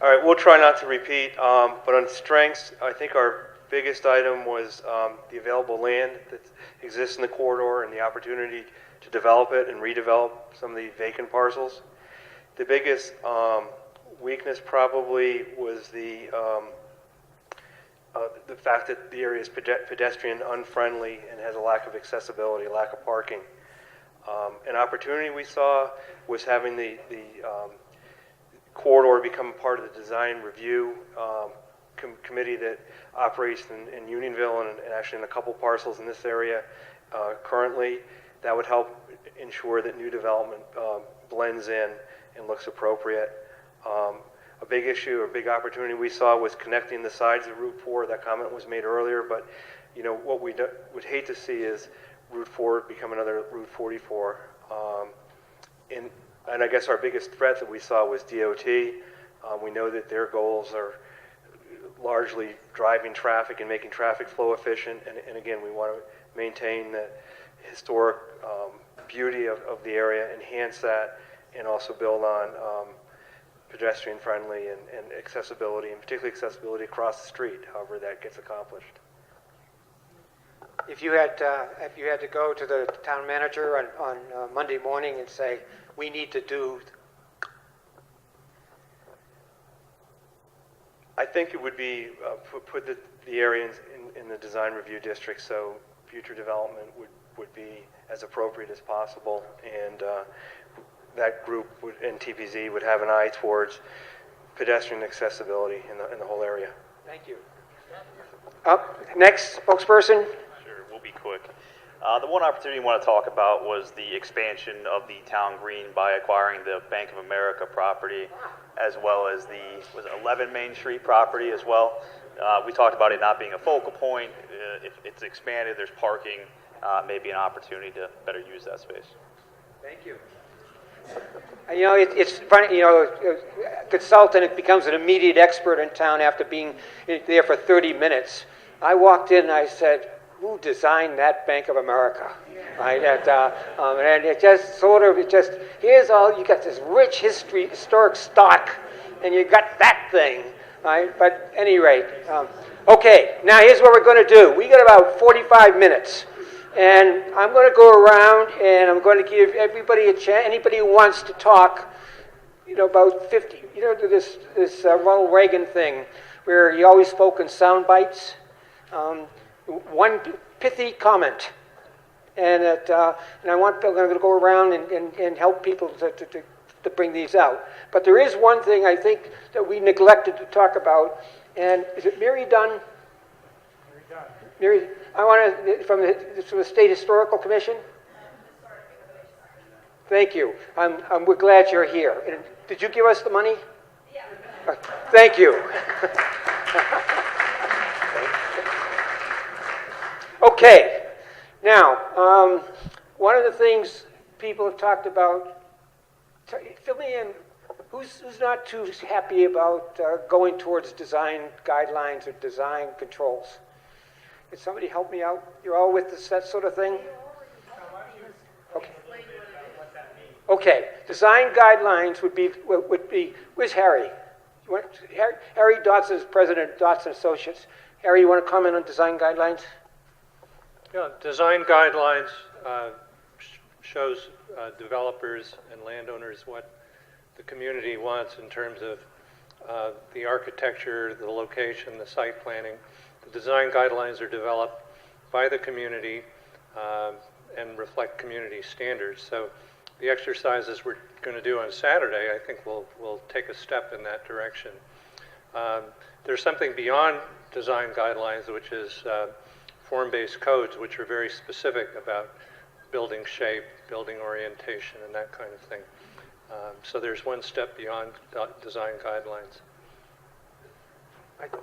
All right, we'll try not to repeat, but on strengths, I think our biggest item was the available land that exists in the corridor and the opportunity to develop it and redevelop some of the vacant parcels. The biggest weakness probably was the fact that the area is pedestrian unfriendly and has a lack of accessibility, lack of parking. An opportunity we saw was having the corridor become part of the design review committee that operates in Unionville and actually in a couple parcels in this area currently. That would help ensure that new development blends in and looks appropriate. A big issue or big opportunity we saw was connecting the sides of Route 4. That comment was made earlier, but what we would hate to see is Route 4 become another Route 44. And I guess our biggest threat that we saw was DOT. We know that their goals are largely driving traffic and making traffic flow efficient. And again, we want to maintain the historic beauty of the area, enhance that, and also build on pedestrian friendly and accessibility, and particularly accessibility across the street, however that gets accomplished. If you had to go to the town manager on Monday morning and say, "We need to do..." I think it would be put the area in the design review district, so future development would be as appropriate as possible, and that group and TPZ would have an eye towards pedestrian accessibility in the whole area. Thank you. Up next, spokesperson. Sure, we'll be quick. The one opportunity I want to talk about was the expansion of the town green by acquiring the Bank of America property, as well as the 11 Main Street property as well. We talked about it not being a focal point. If it's expanded, there's parking, maybe an opportunity to better use that space. Thank you. It's funny, a consultant becomes an immediate expert in town after being there for 30 minutes. I walked in and I said, "Who designed that Bank of America?" Right? And it just here's all, you got this rich historic stock, and you got that thing, right? But at any rate, okay, now here's what we're going to do. We got about 45 minutes. And I'm going to go around and I'm going to give everybody a chance, anybody who wants to talk, about 50, this Ronald Reagan thing, where he always spoke in sound bites. One pithy comment. And I'm going to go around and help people to bring these out. But there is one thing I think that we neglected to talk about, and is it Mary Dunn? Mary, I want to, from the State Historical Commission. Thank you. We're glad you're here. And did you give us the money? Yeah. Thank you. Okay. Now, one of the things people have talked about. Fill me in. Who's not too happy about going towards design guidelines or design controls? Can somebody help me out? You're all with this, that sort of thing? Okay. Okay. Design guidelines would be. Where's Harry? Harry Dotson is president of Dotson Associates. Harry, you want to comment on design guidelines? Yeah, design guidelines shows developers and landowners what the community wants in terms of the architecture, the location, the site planning. The design guidelines are developed by the community and reflect community standards. So the exercises we're going to do on Saturday, I think will take a step in that direction. There's something beyond design guidelines, which is form-based codes, which are very specific about building shape, building orientation, and that kind of thing. So there's one step beyond design guidelines.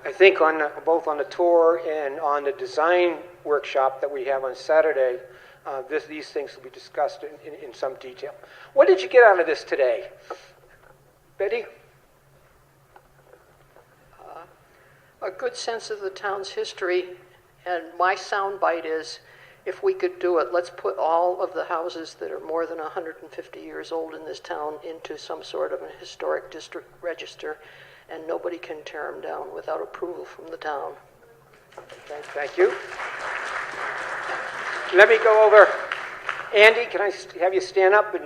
I think both on the tour and on the design workshop that we have on Saturday, these things will be discussed in some detail. What did you get out of this today? Betty? A good sense of the town's history, and my soundbite is, if we could do it, let's put all of the houses that are more than 150 years old in this town into some sort of a historic district register, and nobody can tear them down without approval from the town. Thank you. Let me go over. Andy, can I have you stand up? And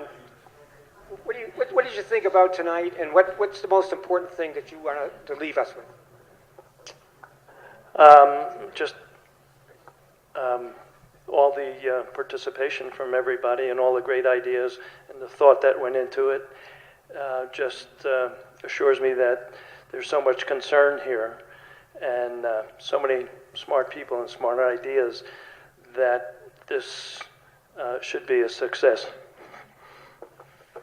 what did you think about tonight, and what's the most important thing that you want to leave us with? All the participation from everybody and all the great ideas and the thought that went into it just assures me that there's so much concern here and so many smart people and smart ideas that this should be a success.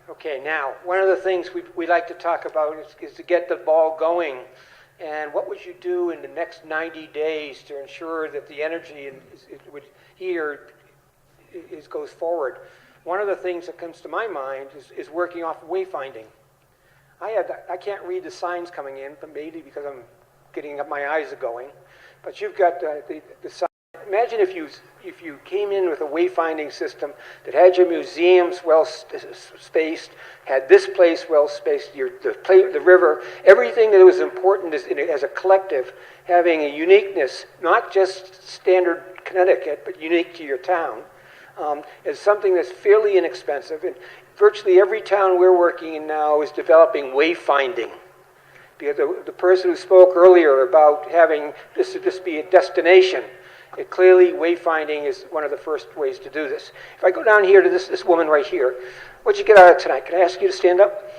Okay, now, one of the things we like to talk about is to get the ball going. And what would you do in the next 90 days to ensure that the energy here goes forward? One of the things that comes to my mind is working off wayfinding. I can't read the signs coming in, but maybe because I'm getting up, my eyes are going. But you've got the sign. Imagine if you came in with a wayfinding system that had your museums well spaced, had this place well spaced, the river, everything that was important as a collective, having a uniqueness, not just standard Connecticut, but unique to your town, is something that's fairly inexpensive. And virtually every town we're working in now is developing wayfinding. Because the person who spoke earlier about having this be a destination, clearly wayfinding is one of the first ways to do this. If I go down here to this woman right here, what'd you get out of tonight? Can I ask you to stand up?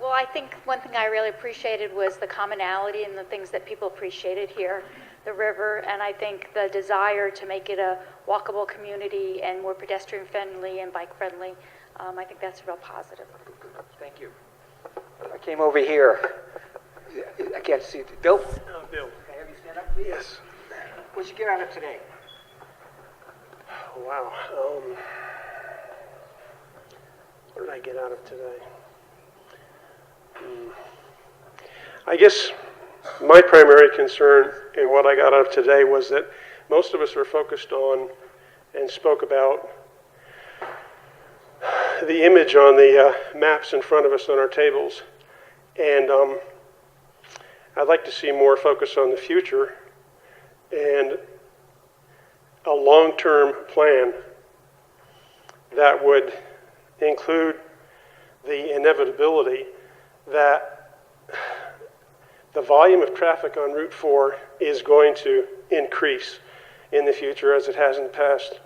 Well, I think one thing I really appreciated was the commonality and the things that people appreciated here, the river, and I think the desire to make it a walkable community and more pedestrian friendly and bike friendly. I think that's real positive. Thank you. I came over here. I can't see it. Bill? Bill. Can I have you stand up, please? Yes. What'd you get out of today? Wow. What did I get out of today? I guess my primary concern in what I got out of today was that most of us are focused on and spoke about the image on the maps in front of us on our tables. And I'd like to see more focus on the future and a long-term plan that would include the inevitability that the volume of traffic on Route 4 is going to increase in the future as it has in the past.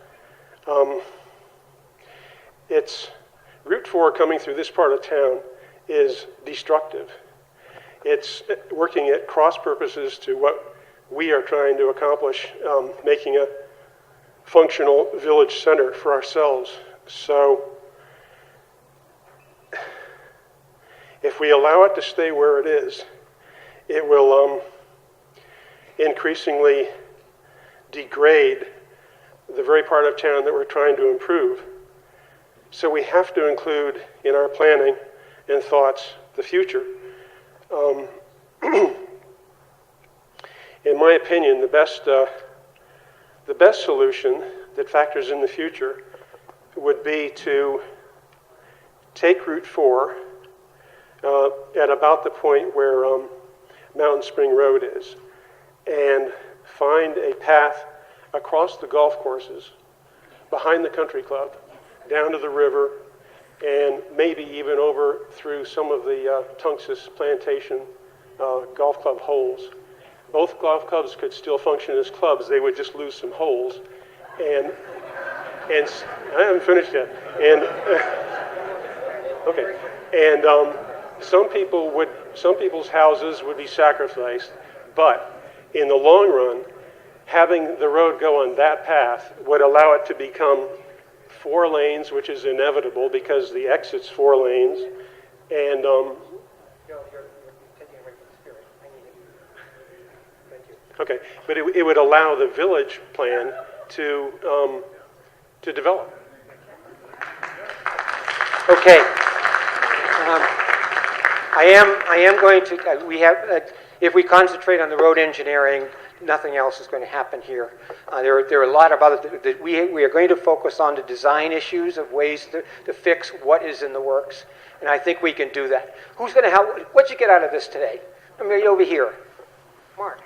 Route 4 coming through this part of town is destructive. It's working at cross purposes to what we are trying to accomplish, making a functional village center for ourselves. So if we allow it to stay where it is, it will increasingly degrade the very part of town that we're trying to improve. So we have to include in our planning and thoughts the future. In my opinion, the best solution that factors in the future would be to take Route 4 at about the point where Mountain Spring Road is and find a path across the golf courses, behind the country club, down to the river, and maybe even over through some of the Tunxus Plantation golf club holes. Both golf clubs could still function as clubs. They would just lose some holes. And I haven't finished yet. And okay. And some people's houses would be sacrificed, but in the long run, having the road go on that path would allow it to become 4 lanes, which is inevitable because the exit's 4 lanes, and okay, but it would allow the village plan to develop. Okay. I am going to, we have, if we concentrate on the road engineering, nothing else is going to happen here. There are a lot of other, we are going to focus on the design issues of ways to fix what is in the works, and I think we can do that. Who's going to help? What'd you get out of this today? I'm going to be over here. Mark.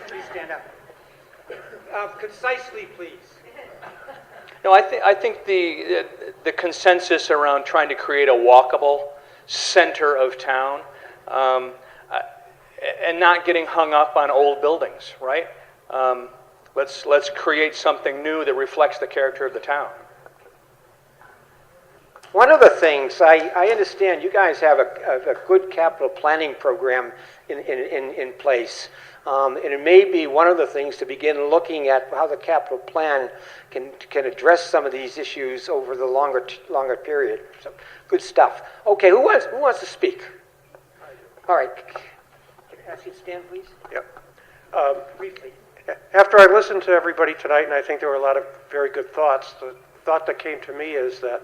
Please stand up. Concisely, please. No, I think the consensus around trying to create a walkable center of town and not getting hung up on old buildings, right? Let's create something new that reflects the character of the town. One of the things, I understand you guys have a good capital planning program in place. And it may be one of the things to begin looking at how the capital plan can address some of these issues over the longer period. So, good stuff. Okay, who wants to speak? All right. Can I ask you to stand, please? Yep. Briefly. After I listened to everybody tonight, and I think there were a lot of very good thoughts, the thought that came to me is that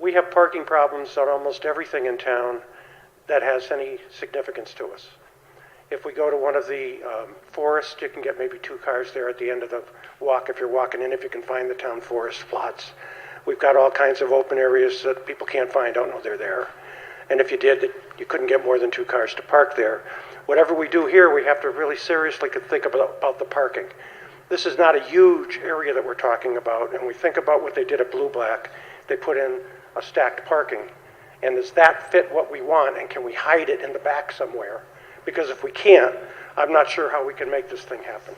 we have parking problems on almost everything in town that has any significance to us. If we go to one of the forests, you can get maybe 2 cars there at the end of the walk if you're walking in, if you can find the town forest plots. We've got all kinds of open areas that people can't find, don't know they're there. And if you did, you couldn't get more than 2 cars to park there. Whatever we do here, we have to really seriously think about the parking. This is not a huge area that we're talking about, and we think about what they did at Blue Black. They put in a stacked parking. And does that fit what we want, and can we hide it in the back somewhere? Because if we can't, I'm not sure how we can make this thing happen.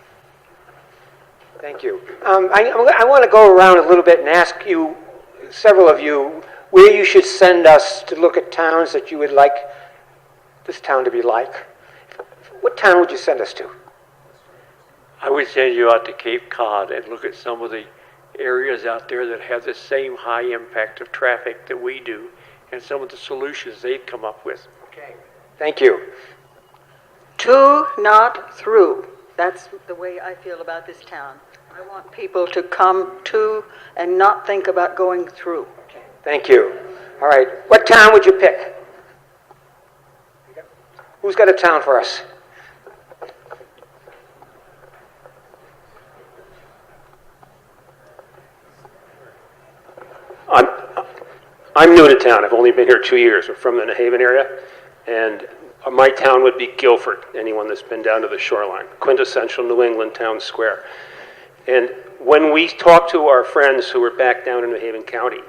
Thank you. I want to go around a little bit and ask you, several of you, where you should send us to look at towns that you would like this town to be like. What town would you send us to? I would send you out to Cape Cod and look at some of the areas out there that have the same high impact of traffic that we do and some of the solutions they've come up with. Okay. Thank you. To, not through. That's the way I feel about this town. I want people to come to and not think about going through. Thank you. All right. What town would you pick? Who's got a town for us? I'm new to town. I've only been here 2 years. We're from the New Haven area, and my town would be Guilford, anyone that's been down to the shoreline, quintessential New England town square. And when we talk to our friends who are back down in New Haven County,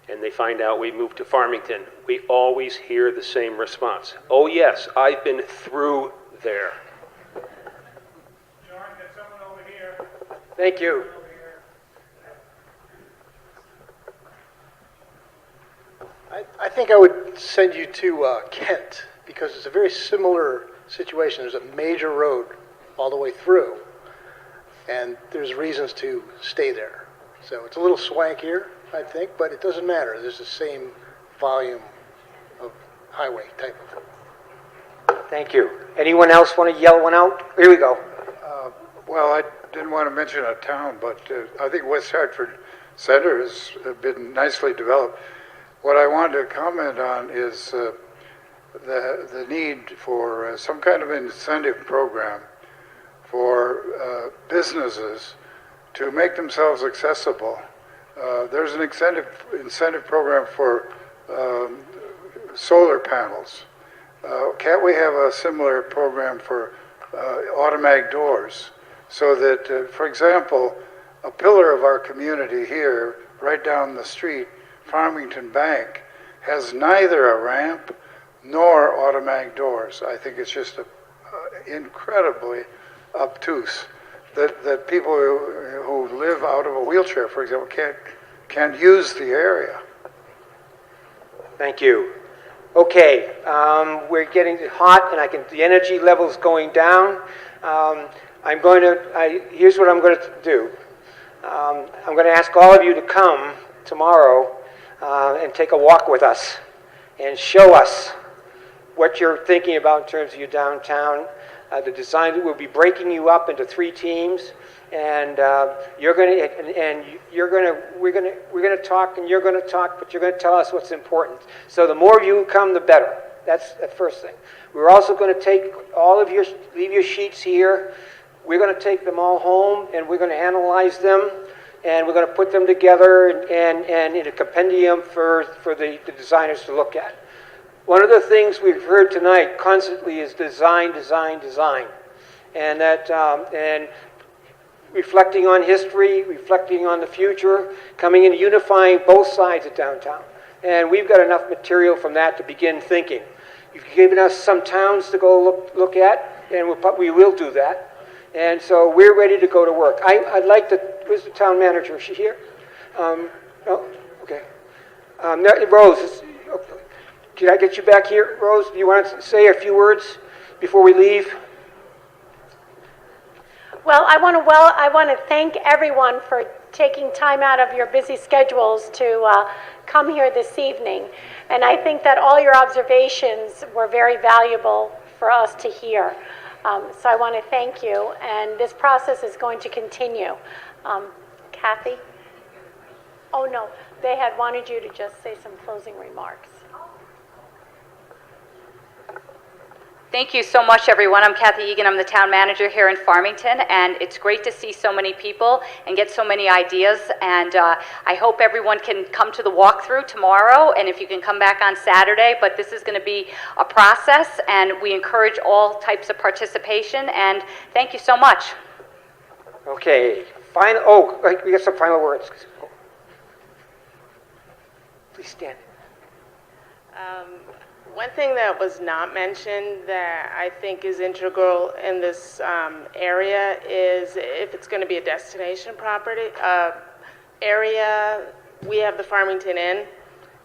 and they find out we moved to Farmington, we always hear the same response. Oh yes, I've been through there. John, get someone over here. Thank you. I think I would send you to Kent, because it's a very similar situation. There's a major road all the way through, and there's reasons to stay there. So it's a little swankier, I think, but it doesn't matter. There's the same volume of highway type of. Thank you. Anyone else want to yell one out? Here we go. Well, I didn't want to mention a town, but I think West Hartford Center has been nicely developed. What I wanted to comment on is the need for some kind of incentive program for businesses to make themselves accessible. There's an incentive program for solar panels. Can't we have a similar program for automatic doors so that, for example, a pillar of our community here, right down the street, Farmington Bank, has neither a ramp nor automatic doors. I think it's just incredibly obtuse that people who live out of a wheelchair, for example, can't use the area. Thank you. Okay, we're getting hot, and the energy level's going down. Here's what I'm going to do. I'm going to ask all of you to come tomorrow and take a walk with us and show us what you're thinking about in terms of your downtown. The design, we'll be breaking you up into 3 teams, and we're going to talk, and you're going to talk, but you're going to tell us what's important. So the more of you who come, the better. That's the first thing. We're also going to take leave your sheets here. We're going to take them all home, and we're going to analyze them, and we're going to put them together and in a compendium for the designers to look at. One of the things we've heard tonight constantly is design, design, design. And and reflecting on history, reflecting on the future, coming in unifying both sides of downtown. And we've got enough material from that to begin thinking. You've given us some towns to go look at, and we will do that. And so we're ready to go to work. I'd like to, where's the town manager? Is she here? No? Okay. Rose, can I get you back here, Rose? Do you want to say a few words before we leave? Well, I want to thank everyone for taking time out of your busy schedules to come here this evening. And I think that all your observations were very valuable for us to hear. So I want to thank you. And this process is going to continue. Kathy? Oh, no. They had wanted you to just say some closing remarks. Thank you so much, everyone. I'm Kathy Egan. I'm the town manager here in Farmington, and it's great to see so many people and get so many ideas. And I hope everyone can come to the walkthrough tomorrow, and if you can come back on Saturday. But this is going to be a process, and we encourage all types of participation. And thank you so much. Okay. We got some final words. Please stand. One thing that was not mentioned that I think is integral in this area is if it's going to be a destination property area, we have the Farmington Inn,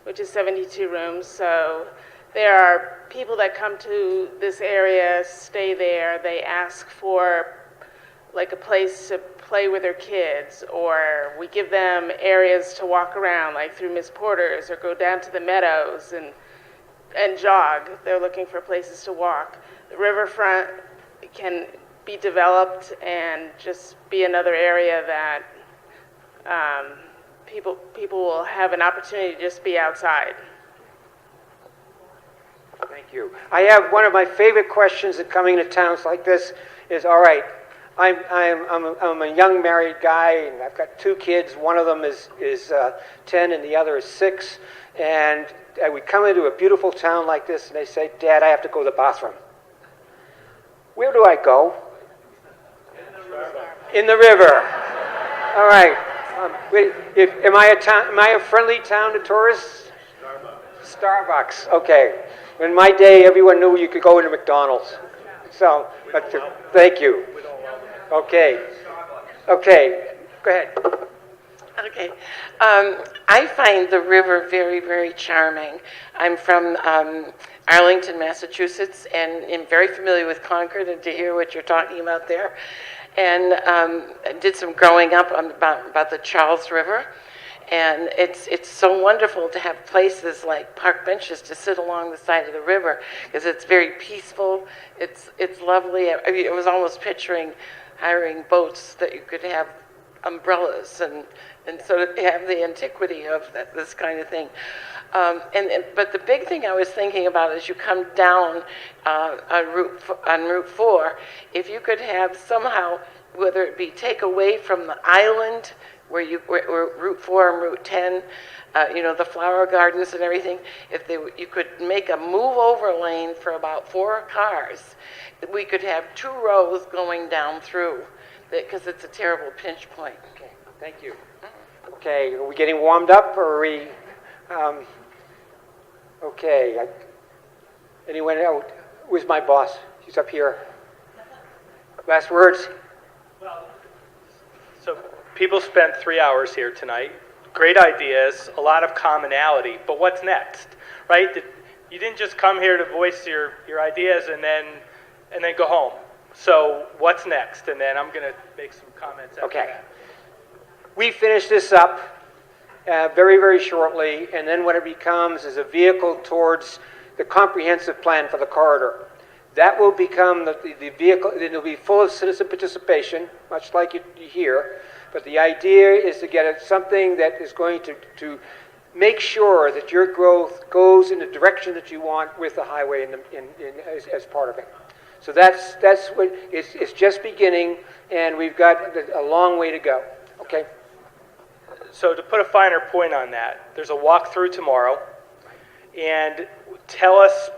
which is 72 rooms. So there are people that come to this area, stay there, they ask for like a place to play with their kids, or we give them areas to walk around, like through Miss Porter's, or go down to the meadows and jog. They're looking for places to walk. The riverfront can be developed and just be another area that people will have an opportunity to just be outside. Thank you. I have one of my favorite questions that coming to towns like this is, all right, I'm a young married guy, and I've got 2 kids. One of them is 10 and the other is 6. And we come into a beautiful town like this, and they say, Dad, I have to go to the bathroom. Where do I go? In the river. All right. Am I a friendly town to tourists? Starbucks. Okay. In my day, everyone knew you could go into McDonald's. So, but thank you. Okay. Okay. Go ahead. Okay. I find the river very, very charming. I'm from Arlington, Massachusetts, and am very familiar with Concord, and to hear what you're talking about there. And I did some growing up about the Charles River. And it's so wonderful to have places like park benches to sit along the side of the river, because it's very peaceful. It's lovely. I mean, it was almost picturing hiring boats that you could have umbrellas and sort of have the antiquity of this kind of thing. But the big thing I was thinking about as you come down on Route 4, if you could have somehow, whether it be take away from the island where Route 4 and Route 10, the flower gardens and everything, you could make a move-over lane for about 4 cars, we could have 2 rows going down through, because it's a terrible pinch point. Okay, thank you. Okay, are we getting warmed up, or are we... okay, anyone else? Where's my boss? He's up here. Last words? So people spent 3 hours here tonight. Great ideas, a lot of commonality, but what's next? right? You didn't just come here to voice your ideas and then go home. So what's next? And then I'm going to make some comments after that. We finish this up very, very shortly, and then what it becomes is a vehicle towards the comprehensive plan for the corridor. That will become the vehicle, and it'll be full of citizen participation, much like you hear, but the idea is to get at something that is going to make sure that your growth goes in the direction that you want with the highway as part of it. So that's what it's just beginning, and we've got a long way to go. Okay. So to put a finer point on that, there's a walkthrough tomorrow, and tell us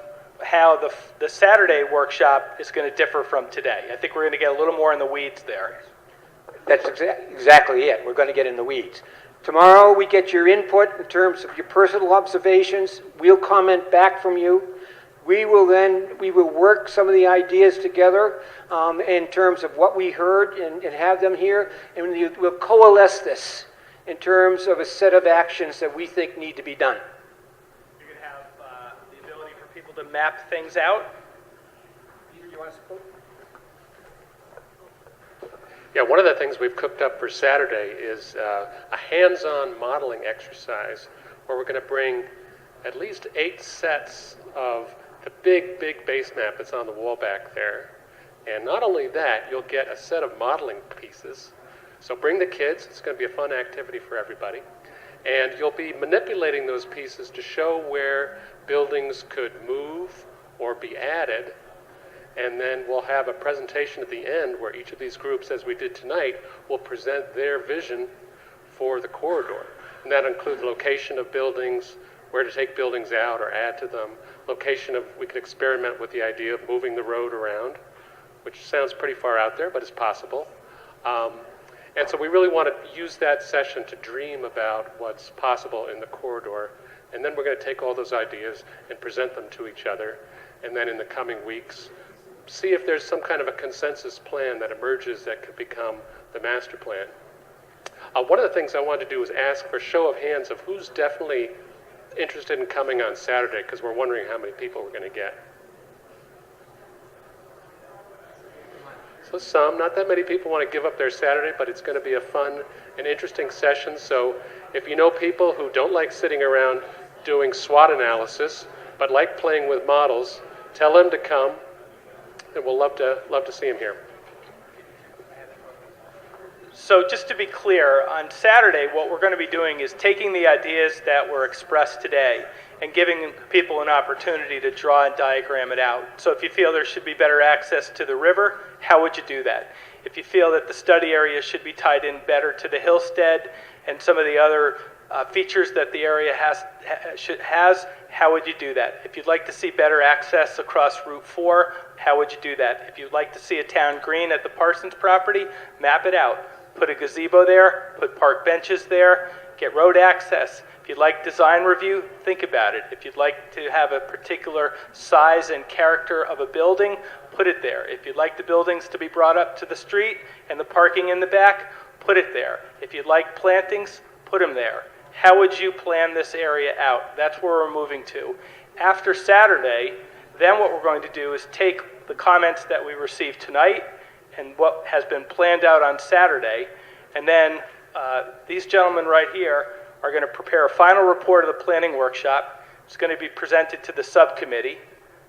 how the Saturday workshop is going to differ from today. I think we're going to get a little more in the weeds there. That's exactly it. We're going to get in the weeds. Tomorrow we get your input in terms of your personal observations. We'll comment back from you. We will work some of the ideas together in terms of what we heard and have them here, and we'll coalesce this in terms of a set of actions that we think need to be done. You're going to have the ability for people to map things out. You want to support? Yeah, one of the things we've cooked up for Saturday is a hands-on modeling exercise where we're going to bring at least 8 sets of the big base map that's on the wall back there. And not only that, you'll get a set of modeling pieces. So bring the kids. It's going to be a fun activity for everybody. And you'll be manipulating those pieces to show where buildings could move or be added. And then we'll have a presentation at the end where each of these groups, as we did tonight, will present their vision for the corridor. And that includes location of buildings, where to take buildings out or add to them, location of, we could experiment with the idea of moving the road around, which sounds pretty far out there, but it's possible. And so we really want to use that session to dream about what's possible in the corridor. And then we're going to take all those ideas and present them to each other. And then in the coming weeks, see if there's some kind of a consensus plan that emerges that could become the master plan. One of the things I wanted to do was ask for a show of hands of who's definitely interested in coming on Saturday, because we're wondering how many people we're going to get. So some, not that many people want to give up their Saturday, but it's going to be a fun and interesting session. So if you know people who don't like sitting around doing SWOT analysis, but like playing with models, tell them to come, and we'll love to see them here. So just to be clear, on Saturday, what we're going to be doing is taking the ideas that were expressed today and giving people an opportunity to draw and diagram it out. So if you feel there should be better access to the river, how would you do that? If you feel that the study area should be tied in better to the hillstead and some of the other features that the area has, how would you do that? If you'd like to see better access across Route 4, how would you do that? If you'd like to see a town green at the Parsons property, map it out. Put a gazebo there, put park benches there, get road access. If you'd like design review, think about it. If you'd like to have a particular size and character of a building, put it there. If you'd like the buildings to be brought up to the street and the parking in the back, put it there. If you'd like plantings, put them there. How would you plan this area out? That's where we're moving to. After Saturday, then what we're going to do is take the comments that we received tonight and what has been planned out on Saturday, and then these gentlemen right here are going to prepare a final report of the planning workshop. It's going to be presented to the subcommittee.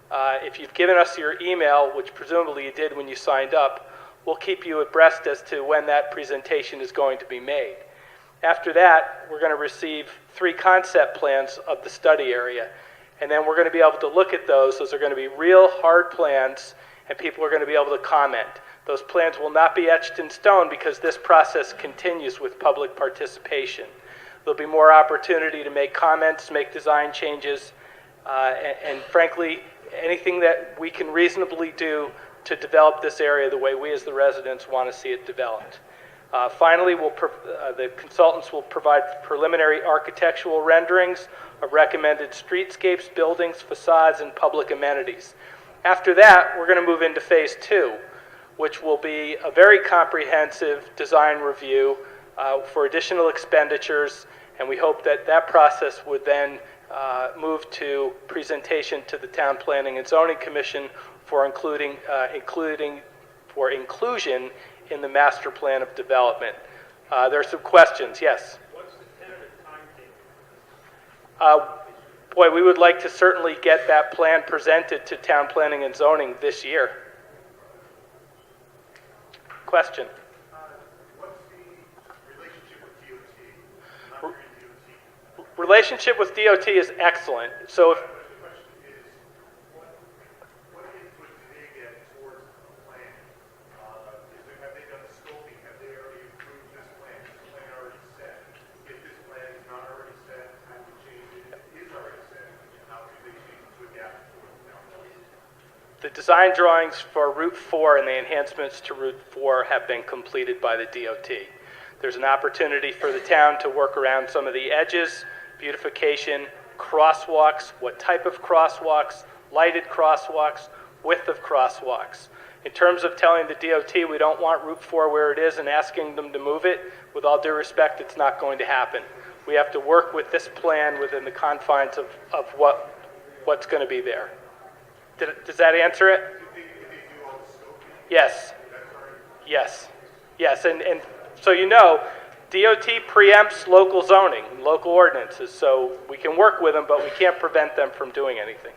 If you've given us your email, which presumably you did when you signed up, we'll keep you abreast as to when that presentation is going to be made. After that, we're going to receive 3 concept plans of the study area, and then we're going to be able to look at those. Those are going to be real hard plans, and people are going to be able to comment. Those plans will not be etched in stone because this process continues with public participation. There'll be more opportunity to make comments, make design changes, and frankly, anything that we can reasonably do to develop this area the way we as the residents want to see it developed. Finally, the consultants will provide preliminary architectural renderings of recommended streetscapes, buildings, facades, and public amenities. After that, we're going to move into phase 2, which will be a very comprehensive design review for additional expenditures And we hope that that process would then move to presentation to the Town Planning and Zoning Commission for inclusion in the master plan of development. There are some questions. Yes? What's the tentative timetable? Boy, we would like to certainly get that plan presented to Town Planning and Zoning this year. Question? What's the relationship with DOT? Relationship with DOT is excellent. So if, What input do they get towards the plan? Have they done the scoping? Have they already approved this plan? Is the plan already set? If this plan is not already set, how do we change it? If it is already set, how do they change it to adapt to the town plan? the design drawings for Route 4 and the enhancements to Route 4 have been completed by the DOT. There's an opportunity for the town to work around some of the edges, beautification, crosswalks, what type of crosswalks, lighted crosswalks, width of crosswalks. In terms of telling the DOT we don't want Route 4 where it is and asking them to move it, with all due respect, it's not going to happen. We have to work with this plan within the confines of what's going to be there. Does that answer it? Yes. Yes. Yes. And so you know, DOT preempts local zoning, local ordinances, so we can work with them, but we can't prevent them from doing anything.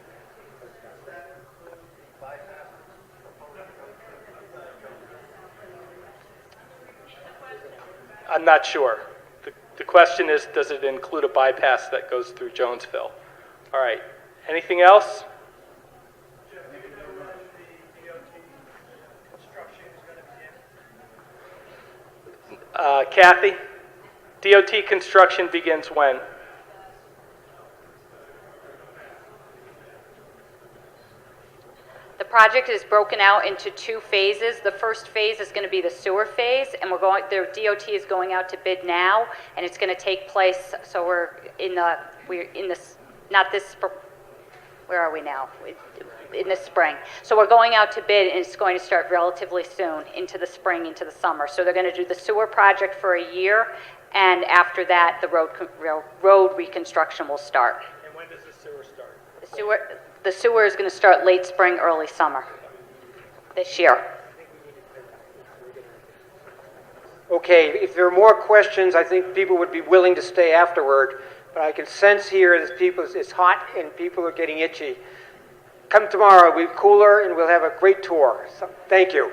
I'm not sure. The question is, does it include a bypass that goes through Jonesville? All right. Anything else? Kathy, DOT construction begins when? The project is broken out into two phases. The first phase is going to be the sewer phase, and the DOT is going out to bid now, and it's going to take place. So we're in this, not this. Where are we now? In the spring. So we're going out to bid, and it's going to start relatively soon, into the spring, into the summer. So they're going to do the sewer project for a year, and after that, the road reconstruction will start. And when does the sewer start? The sewer is going to start late spring, early summer this year. Okay, if there are more questions, I think people would be willing to stay afterward. But I can sense here that it's hot and people are getting itchy. Come tomorrow, it'll be cooler and we'll have a great tour. So, thank you.